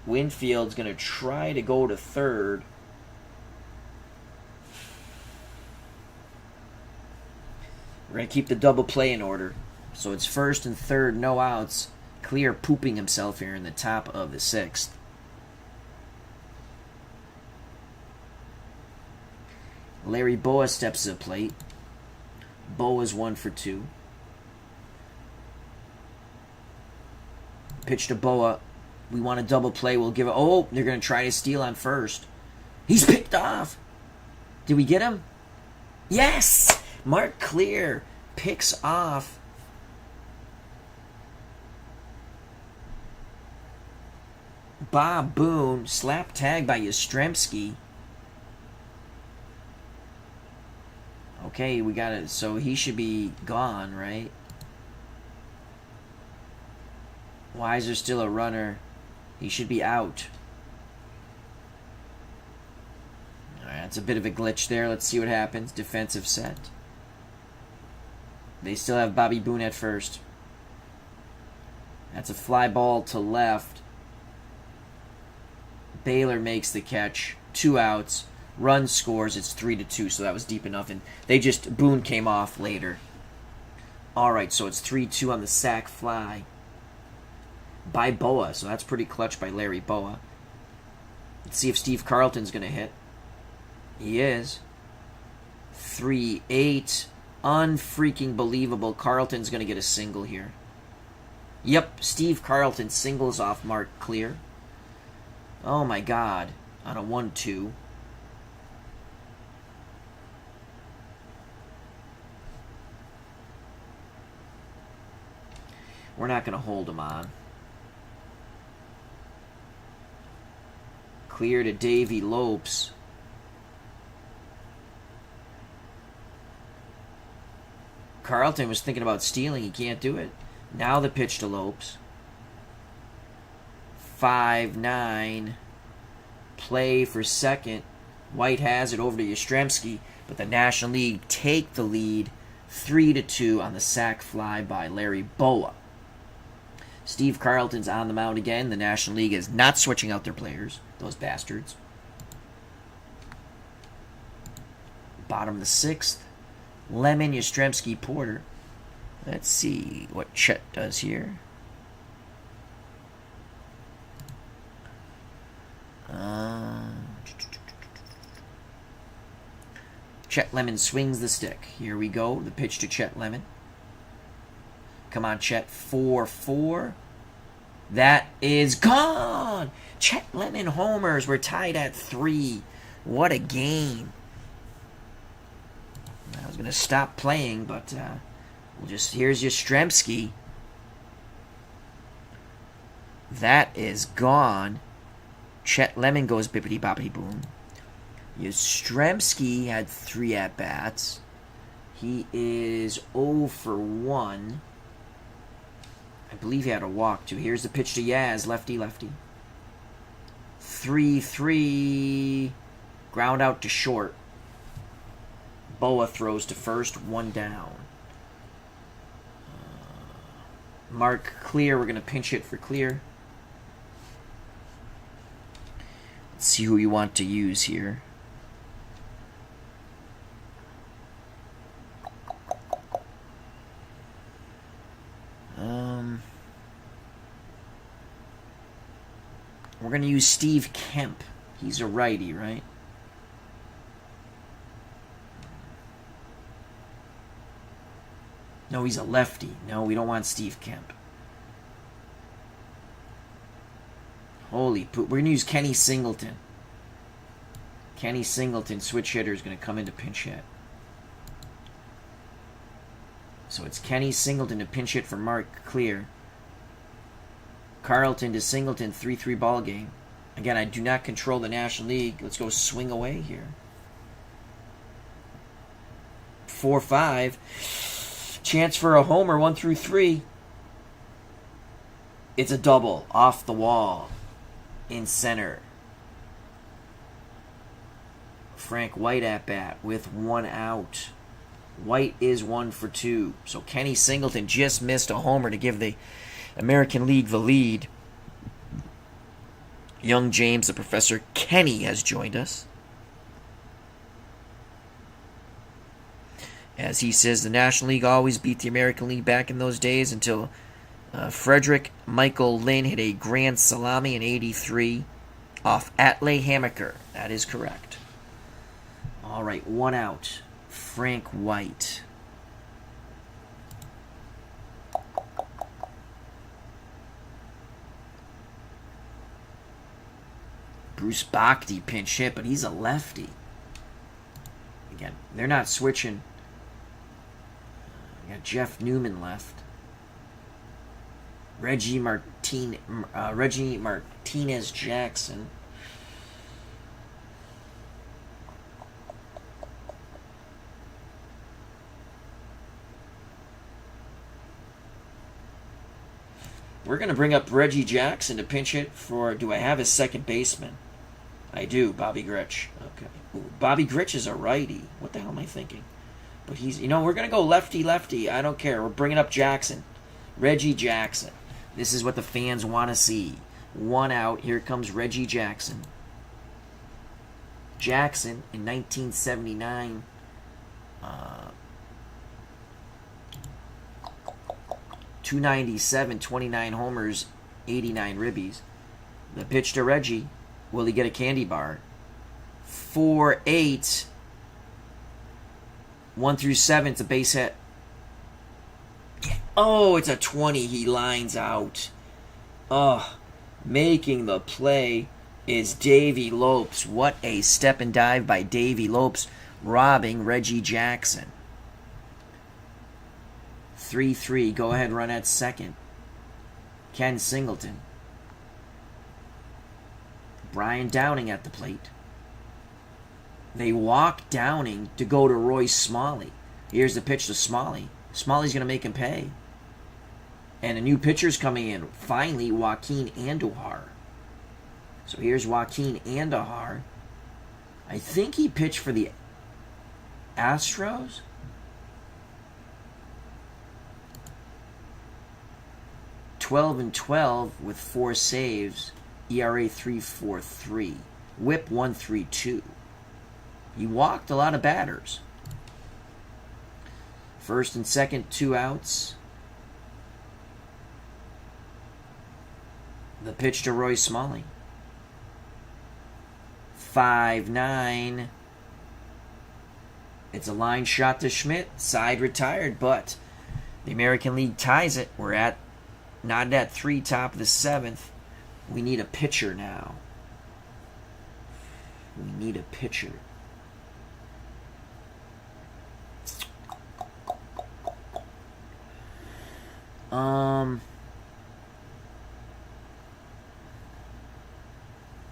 Winfield's going to try to go to third. We're going to keep the double play in order. So it's first and third, no outs. Clear pooping himself here in the top of the 6th. Larry Boa steps to the plate. Boa's 1 for 2. Pitch to Boa. We want a double play. We'll give it. Oh, they're going to try to steal on first. He's picked off. Did we get him? Yes! Mark Clear picks off Bob Boone. Slap tag by Yastrzemski. Okay, we got it. So he should be gone, right? Why is there still a runner? He should be out. Alright, that's a bit of a glitch there. Let's see what happens. Defensive set. They still have Bobby Boone at first. That's a fly ball to left. Baylor makes the catch. 2 outs. Run scores. It's 3-2, so that was deep enough. And Boone came off later. Alright, so it's 3-2 on the sac fly by Boa. So that's pretty clutch by Larry Boa. Let's see if Steve Carlton's going to hit. He is. 3-8. Unfreaking believable. Carlton's going to get a single here. Yep, Steve Carlton singles off Mark Clear. Oh my God. On a 1-2. We're not going to hold him on. Clear to Davey Lopes. Carlton was thinking about stealing. He can't do it. Now the pitch to Lopes. 5-9. Play for second. White has it over to Yastrzemski, but the National League take the lead 3-2 on the sac fly by Larry Boa. Steve Carlton's on the mound again. The National League is not switching out their players. Those bastards. Bottom of the 6th. Lemon, Yastrzemski, Porter. Let's see what Chet does here. Chet Lemon swings the stick. Here we go. The pitch to Chet Lemon. Come on, Chet. 4-4. That is gone. Chet Lemon homers. We're tied at 3. What a game. I was going to stop playing, but we'll just... Here's Yastrzemski. That is gone. Chet Lemon goes bippity-boppity-boom. Yastrzemski had 3 at-bats. He is 0 for 1. I believe he had a walk, too. Here's the pitch to Yaz. Lefty. 3-3. Ground out to short. Boa throws to first. 1 down. Mark Clear. We're going to pinch hit for Clear. Let's see who you want to use here. We're going to use Steve Kemp. He's a righty, right? No, he's a lefty. No, we don't want Steve Kemp. Holy poop. We're going to use Kenny Singleton. Kenny Singleton, switch hitter, is going to come in to pinch hit. So it's Kenny Singleton to pinch hit for Mark Clear. Carlton to Singleton, 3-3 ball game. Again, I do not control the National League. Let's go swing away here. 4-5. Chance for a homer, 1 through 3. It's a double off the wall in center. Frank White at bat with 1 out. White is 1 for 2. So Kenny Singleton just missed a homer to give the American League the lead. Young James, the Professor Kenny, has joined us. As he says, the National League always beat the American League back in those days until Frederick Michael Lynn hit a grand salami in '83 off Atley Hammaker. That is correct. All right, 1 out. Frank White. Bruce Bhakti pinch hit, but he's a lefty. Again, they're not switching. We got Jeff Newman left. Reggie Martinez Jackson. We're going to bring up Reggie Jackson to pinch hit for... Do I have his second baseman? I do, Bobby Grich. Okay. Ooh, Bobby Grich is a righty. What the hell am I thinking? But he's... You know, we're going to go lefty. I don't care. We're bringing up Jackson. Reggie Jackson. This is what the fans want to see. 1 out. Here comes Reggie Jackson. Jackson, in 1979... 297, 29 homers, 89 ribbies. The pitch to Reggie. Will he get a candy bar? 4-8. 1 through 7. It's a base hit. Oh, it's a 20. He lines out. Oh, making the play is Davey Lopes. What a step and dive by Davey Lopes, robbing Reggie Jackson. 3-3. Go ahead, run at second. Ken Singleton. Brian Downing at the plate. They walk Downing to go to Royce Smalley. Here's the pitch to Smalley. Smalley's going to make him pay. And a new pitcher's coming in. Finally, Joaquin Andujar. So here's Joaquin Andujar. I think he pitched for the Astros. 12-12 with 4 saves, ERA 3.43, WHIP 1.32. He walked a lot of batters. First and second, 2 outs. The pitch to Roy Smalley. 5-9. It's a line shot to Schmidt. Side retired, but the American League ties it. We're at Not at 3, top of the 7th. We need a pitcher now. We need a pitcher.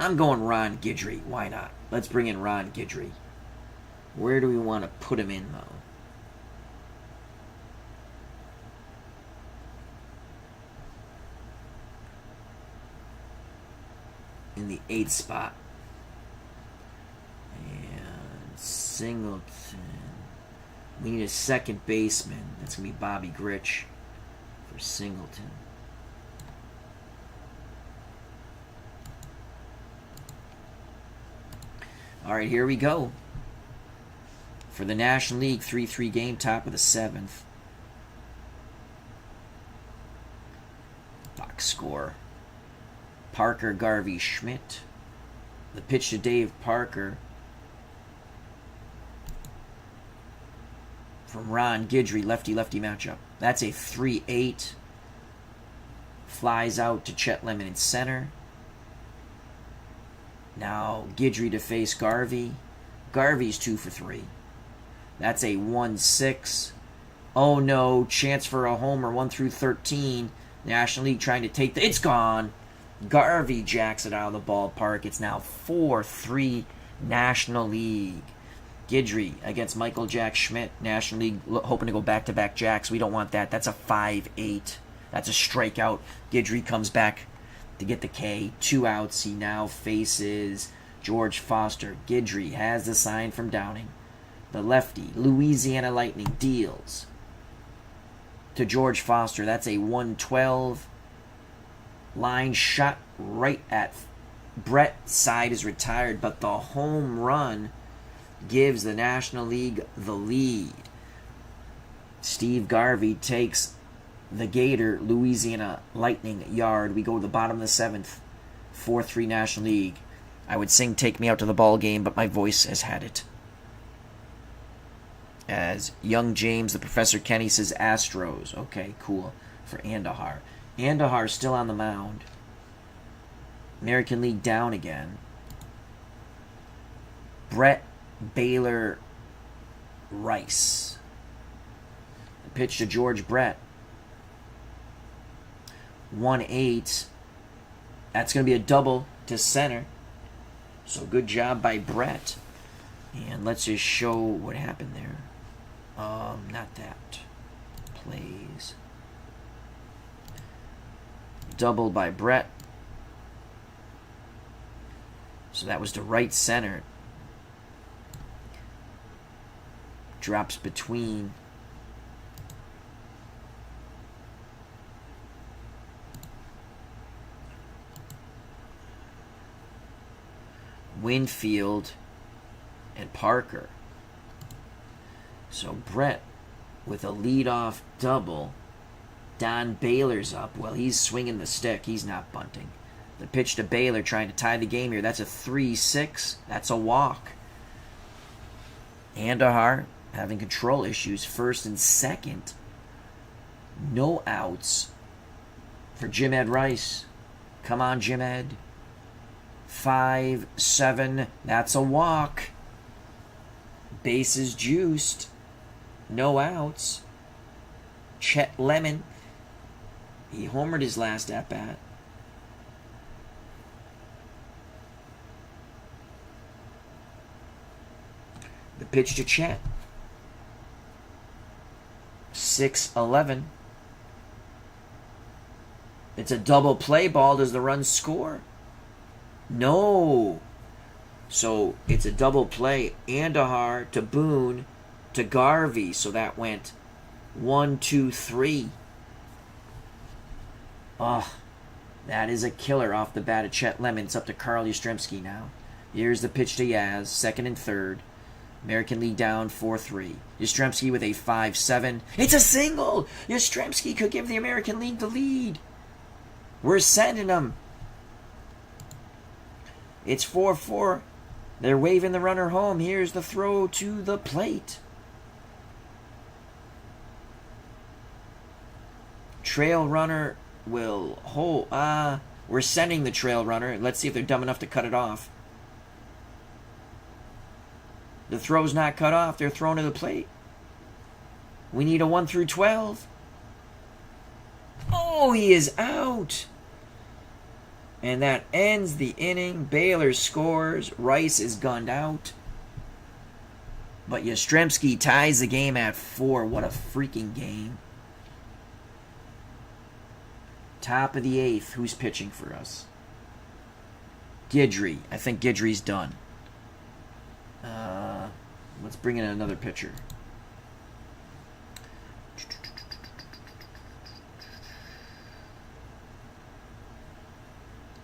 I'm going Ron Guidry. Why not? Let's bring in Ron Guidry. Where do we want to put him in, though? In the 8th spot. And Singleton. We need a second baseman. That's going to be Bobby Grich for Singleton. All right, here we go. For the National League, 3-3 game, top of the 7th. Box score. Parker, Garvey, Schmidt. The pitch to Dave Parker from Ron Guidry, lefty-lefty matchup. That's a 3-8. Flies out to Chet Lemon in center. Now Guidry to face Garvey. Garvey's 2 for 3. That's a 1-6. Oh no, chance for a homer, 1 through 13. National League trying to take the... It's gone. Garvey jacks it out of the ballpark. It's now 4-3 National League. Guidry against Michael Jack Schmidt. National League hoping to go back-to-back jacks. We don't want that. That's a 5-8. That's a strikeout. Guidry comes back to get the K. 2 outs. He now faces George Foster. Guidry has the sign from Downing. The lefty, Louisiana Lightning, deals to George Foster. That's a 1-12. Line shot right at Brett. Side is retired, but the home run gives the National League the lead. Steve Garvey takes the Gator Louisiana Lightning yard. We go to the bottom of the 7th. 4-3 National League. I would sing Take Me Out to the Ball Game, but my voice has had it. As young James, the Professor Kenny says Astros. Okay, cool. For Andahar. Andahar still on the mound. American League down again. Brett Baylor Rice. The pitch to George Brett. 1-8. That's going to be a double to center. So good job by Brett. And let's just show what happened there. Not that. Plays. Double by Brett. So that was to right center. Drops between. Winfield and Parker. So Brett with a leadoff double. Don Baylor's up. Well, he's swinging the stick. He's not bunting. The pitch to Baylor trying to tie the game here. That's a 3-6. That's a walk. Andahar having control issues. First and second. No outs for Jim Ed Rice. Come on, Jim Ed. 5-7. That's a walk. Bases juiced. No outs. Chet Lemon. He homered his last at-bat. The pitch to Chet. 6-11. It's a double play ball. Does the run score? No. So it's a double play. Andahar to Boone to Garvey. So that went 1-2-3. Oh, that is a killer off the bat of Chet Lemon. It's up to Carl Yastrzemski now. Here's the pitch to Yaz, second and third. American League down 4-3. Yastrzemski with a 5-7. It's a single! Yastrzemski could give the American League the lead. We're sending them. It's 4-4. They're waving the runner home. Here's the throw to the plate. Trail runner will hold. We're sending the trail runner. Let's see if they're dumb enough to cut it off. The throw's not cut off. They're thrown to the plate. We need a 1 through 12. Oh, he is out. And that ends the inning. Baylor scores. Rice is gunned out. But Yastrzemski ties the game at 4. What a freaking game. Top of the 8th. Who's pitching for us? Guidry. I think Guidry's done. Let's bring in another pitcher.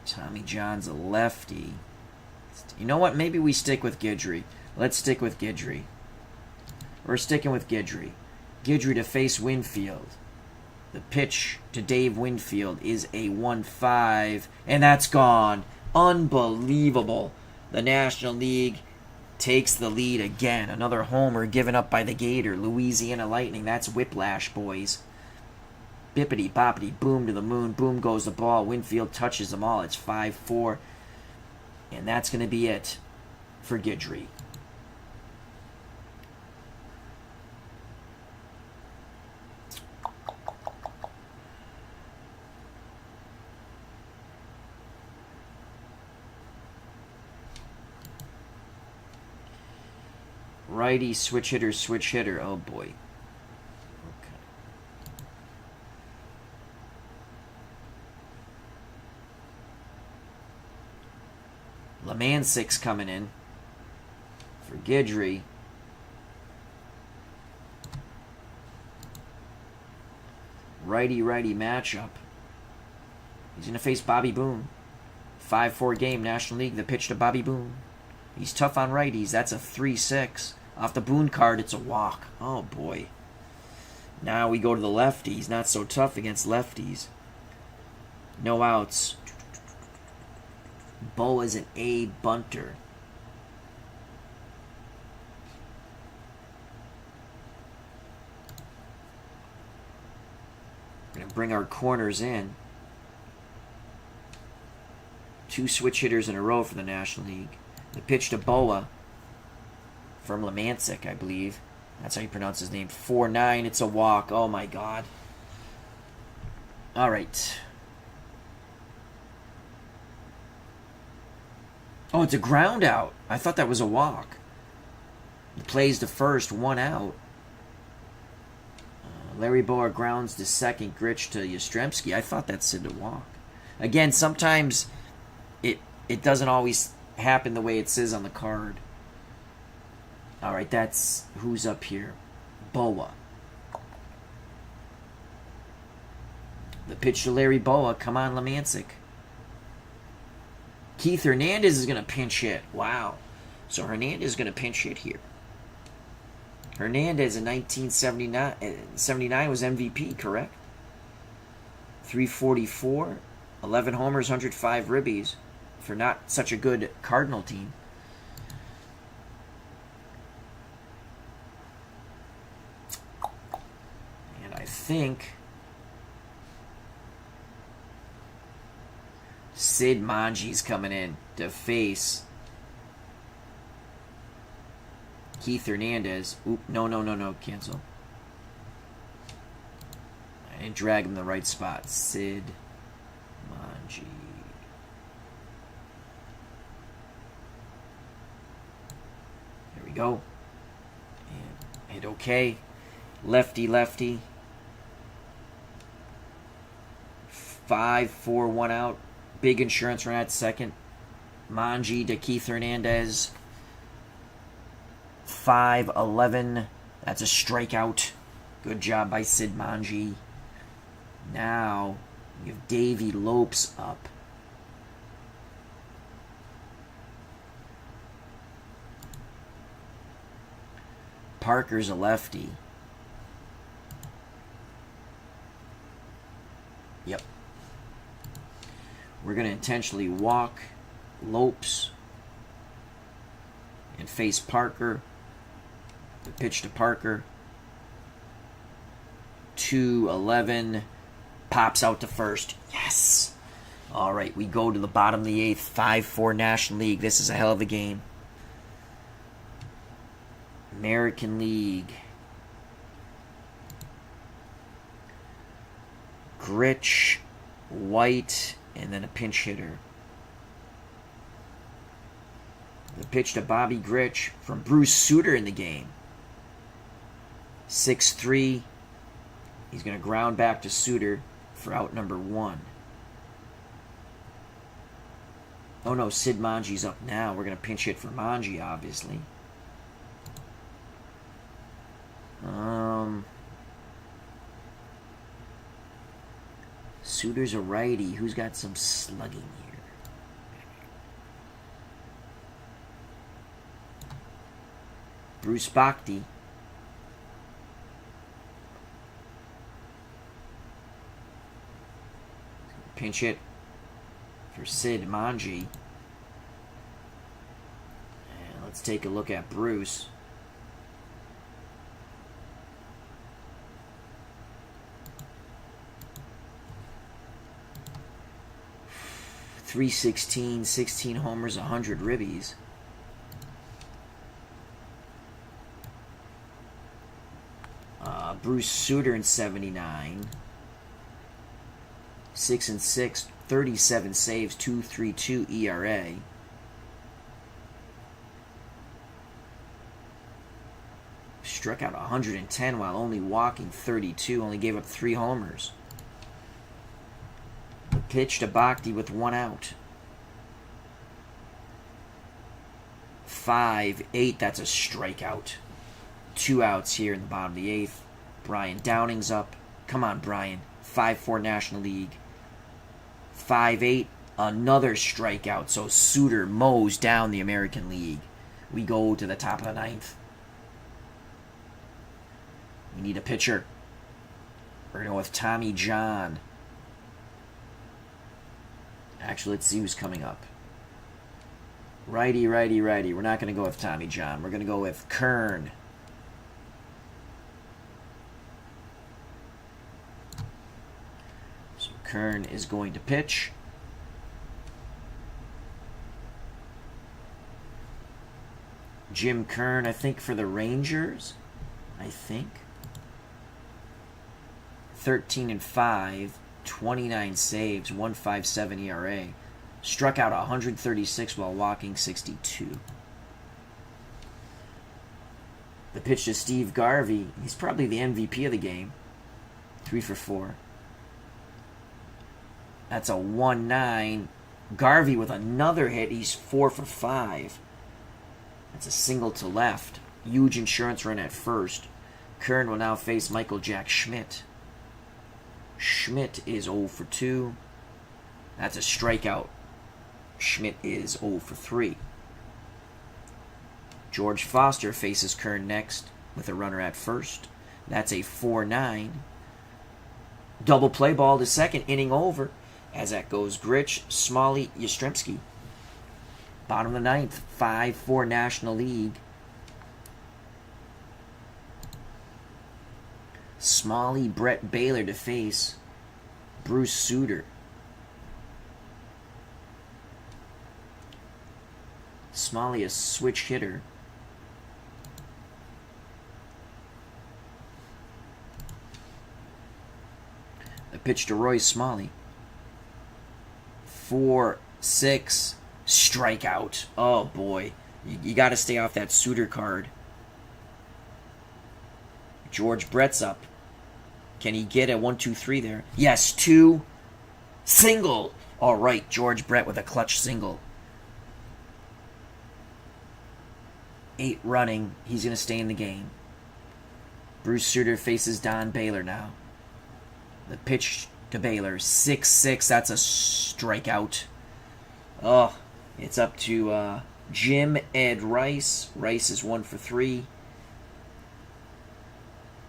Tommy John's a lefty. You know what? Maybe we stick with Guidry. Let's stick with Guidry. We're sticking with Guidry. Guidry to face Winfield. The pitch to Dave Winfield is a 1-5, and that's gone. Unbelievable. The National League takes the lead again. Another homer given up by the Gator. Louisiana Lightning. That's whiplash, boys. Bippity boppity boom to the moon. Boom goes the ball. Winfield touches them all. It's 5-4. And that's going to be it for Guidry. Righty, switch hitter, switch hitter. Oh boy. Okay. Lemancic's coming in for Guidry. Righty-righty matchup. He's going to face Bobby Boone. 5-4 game, National League. The pitch to Bobby Boone. He's tough on righties. That's a 3-6. Off the Boone card, it's a walk. Oh, boy. Now we go to the lefty. He's not so tough against lefties. No outs. Boa's an A bunter. We're going to bring our corners in. 2 switch hitters in a row for the National League. The pitch to Boa from Lemancic, I believe. That's how you pronounce his name. 4-9. It's a walk. Oh, my God. All right. Oh, it's a ground out. I thought that was a walk. The play's to first, 1 out. Larry Boa grounds to second. Grich to Yastrzemski. I thought that said to walk. Again, sometimes it doesn't always happen the way it says on the card. All right, that's who's up here. Boa. The pitch to Larry Boa. Come on, Lemancic. Keith Hernandez is going to pinch hit. Wow. So Hernandez is going to pinch hit here. Hernandez in 1979 was MVP, correct? 344, 11 homers, 105 ribbies for not such a good Cardinal team. And I think Sid Manji's coming in to face Keith Hernandez. Oop, no, cancel. I didn't drag him in the right spot. Sid Manji. There we go. And hit okay. Lefty. 5-4-1 out. Big insurance run at second. Manji to Keith Hernandez. 5-11. That's a strikeout. Good job by Sid Manji. Now you have Davey Lopes up. Parker's a lefty. Yep. We're going to intentionally walk Lopes and face Parker. The pitch to Parker. 2-11. pops out to first. Yes. All right, we go to the bottom of the eighth. 5-4 National League. This is a hell of a game. American League. Gritch, White, and then a pinch hitter. The pitch to Bobby Gritch from Bruce Sutter in the game. 6-3. He's going to ground back to Sutter for out number 1. Oh no, Sid Manji's up now. We're going to pinch hit for Manji, obviously. Sutter's a righty. Who's got some slugging here? Bruce Bhakti. Pinch hit for Sid Manji. And let's take a look at Bruce. .316, 16 homers, 100 ribbies. Bruce Sutter in 79. 6-6, 37 saves, 2.32 ERA. Struck out 110 while only walking 32. Only gave up 3 homers. The pitch to Bhakti with 1 out. 5-8, that's a strikeout. 2 outs here in the bottom of the 8th. Brian Downing's up. Come on, Brian. 5-4 National League. 5-8, another strikeout. So Sutter mows down the American League. We go to the top of the 9th. We need a pitcher. We're going to go with Tommy John. Actually, let's see who's coming up. Righty, righty, righty. We're not going to go with Tommy John. We're going to go with Kern. So Kern is going to pitch. Jim Kern, I think, for the Rangers. I think. 13-5. 29 saves, 1.57 ERA. Struck out 136 while walking 62. The pitch to Steve Garvey. He's probably the MVP of the game. 3 for 4. That's a 1-9. Garvey with another hit. He's 4 for 5. That's a single to left. Huge insurance run at first. Kern will now face Michael Jack Schmidt. Schmidt is 0 for 2. That's a strikeout. Schmidt is 0 for 3. George Foster faces Kern next with a runner at first. That's a 4-9. Double play ball to second, inning over. As that goes, Gritch, Smalley, Yastrzemski. Bottom of the 9th, 5-4 National League. Smalley, Brett Baylor to face Bruce Sutter. Smalley, a switch hitter. The pitch to Roy Smalley. 4-6, strikeout. Oh boy, you got to stay off that Sutter card. George Brett's up. Can he get a 1-2-3 there? Yes, 2. Single. All right, George Brett with a clutch single. 8 running. He's going to stay in the game. Bruce Sutter faces Don Baylor now. The pitch to Baylor. 6-6. That's a strikeout. Oh, it's up to Jim Ed Rice. Rice is 1 for 3.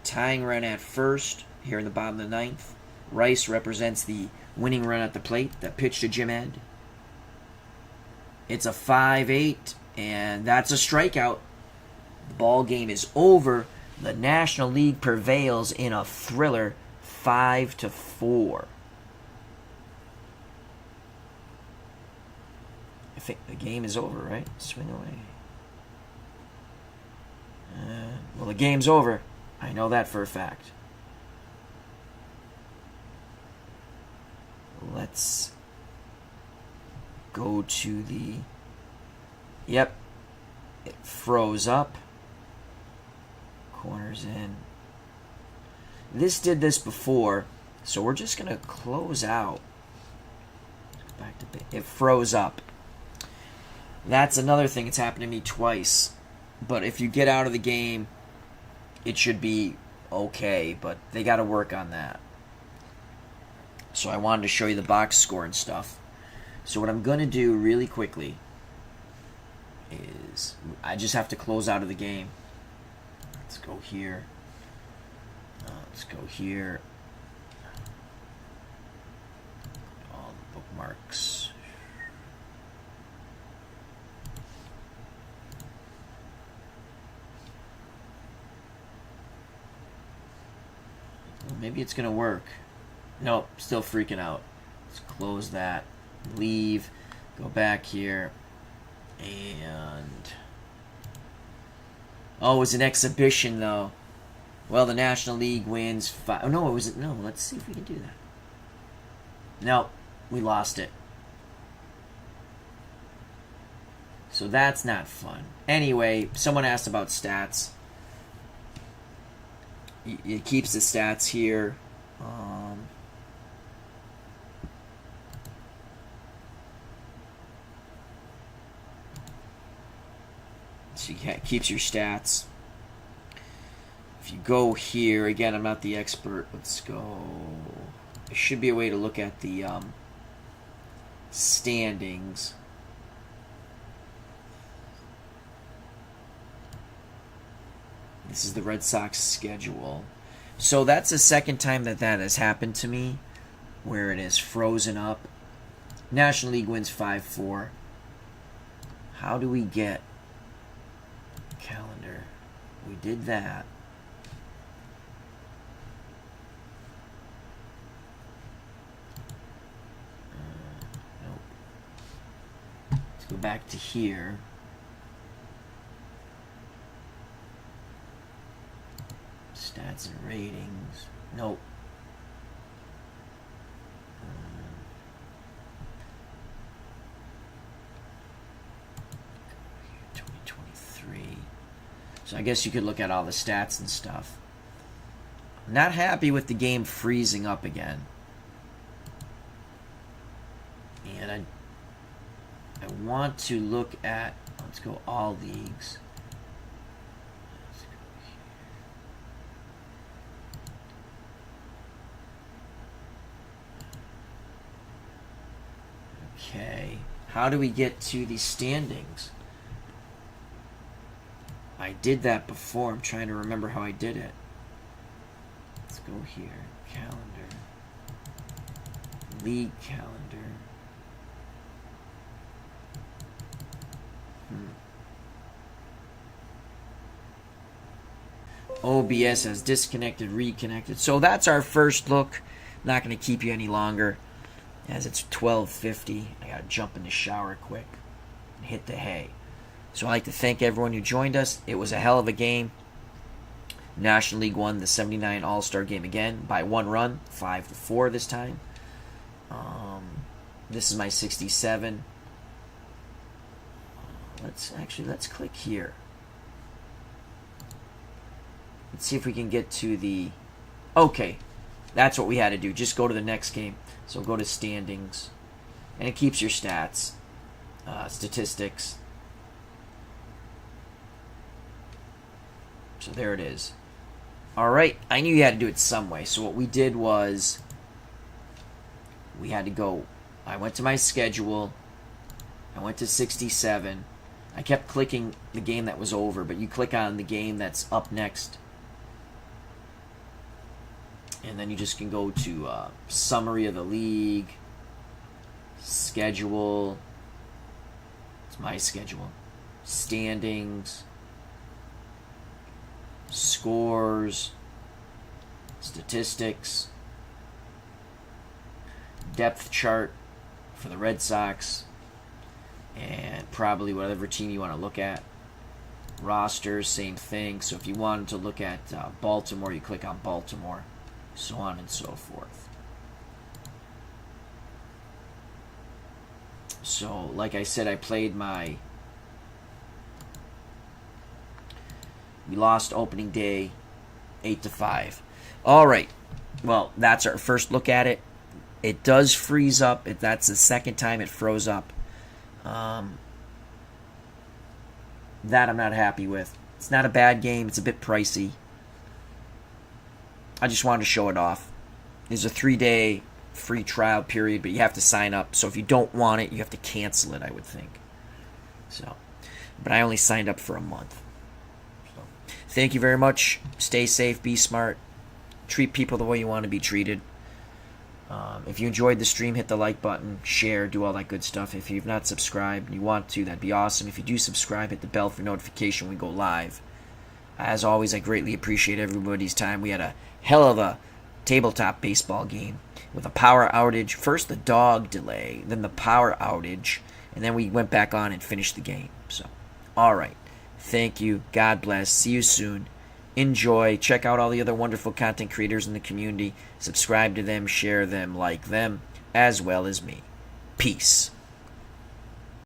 Tying run at first here in the bottom of the 9th. Rice represents the winning run at the plate. The pitch to Jim Ed. It's a 5-8, and that's a strikeout. The ball game is over. The National League prevails in a thriller, 5-4. think the game is over, right? Swing away. Well, the game's over. I know that for a fact. Let's go to the... Yep. It froze up. Corners in. This did this before, so we're just going to close out. Back to it froze up. That's another thing. It's happened to me twice. But if you get out of the game, it should be okay, but they got to work on that. So I wanted to show you the box score and stuff. So what I'm going to do really quickly is I just have to close out of the game. Let's go here. Let's go here. All the bookmarks. Well, maybe it's going to work. Nope, still freaking out. Let's close that. Leave. Go back here. And... oh, it was an exhibition, though. Well, the National League wins 5... oh, no, it was... no, let's see if we can do that. No, we lost it. So that's not fun. Anyway, someone asked about stats. It keeps the stats here. So it keeps your stats. If you go here, again, I'm not the expert. Let's go. There should be a way to look at the standings. This is the Red Sox schedule. So that's the second time that has happened to me, where it is frozen up. National League wins 5-4. How do we get calendar? We did that. Nope. Let's go back to here. Stats and ratings. Nope. 2023. So I guess you could look at all the stats and stuff. Not happy with the game freezing up again. And I want to look at, let's go all leagues. Okay, how do we get to the standings? I did that before. I'm trying to remember how I did it. Let's go here. Calendar. League calendar. OBS has disconnected, reconnected. So that's our first look. Not going to keep you any longer, as it's 12:50. I got to jump in the shower quick and hit the hay. So I'd like to thank everyone who joined us. It was a hell of a game. National League won the 79 All-Star game again by 1 run, 5-4 this time. This is my 67. Let's click here. Let's see if we can get to the... okay, that's what we had to do. Just go to the next game. So go to standings. And it keeps your stats. Statistics. So there it is. Alright, I knew you had to do it some way. So what we did was... we had to go... I went to my schedule. I went to 67. I kept clicking the game that was over, but you click on the game that's up next. And then you just can go to summary of the league, schedule, it's my schedule, standings, scores, statistics, depth chart for the Red Sox, and probably whatever team you want to look at. Rosters, same thing. So if you wanted to look at Baltimore, you click on Baltimore, so on and so forth. So, like I said, I played my... We lost opening day 8-5. All right. Well, that's our first look at it. It does freeze up. That's the second time it froze up. That I'm not happy with. It's not a bad game. It's a bit pricey. I just wanted to show it off. There's a 3-day free trial period, but you have to sign up. So if you don't want it, you have to cancel it, I would think. So, but I only signed up for a month. So, thank you very much. Stay safe. Be smart. Treat people the way you want to be treated. If you enjoyed the stream, hit the like button, share, do all that good stuff. If you've not subscribed and you want to, that'd be awesome. If you do subscribe, hit the bell for notification when we go live. As always, I greatly appreciate everybody's time. We had a hell of a tabletop baseball game with a power outage. First the dog delay, then the power outage, and then we went back on and finished the game. So, all right. Thank you. God bless. See you soon. Enjoy. Check out all the other wonderful content creators in the community. Subscribe to them, share them, like them, as well as me. Peace.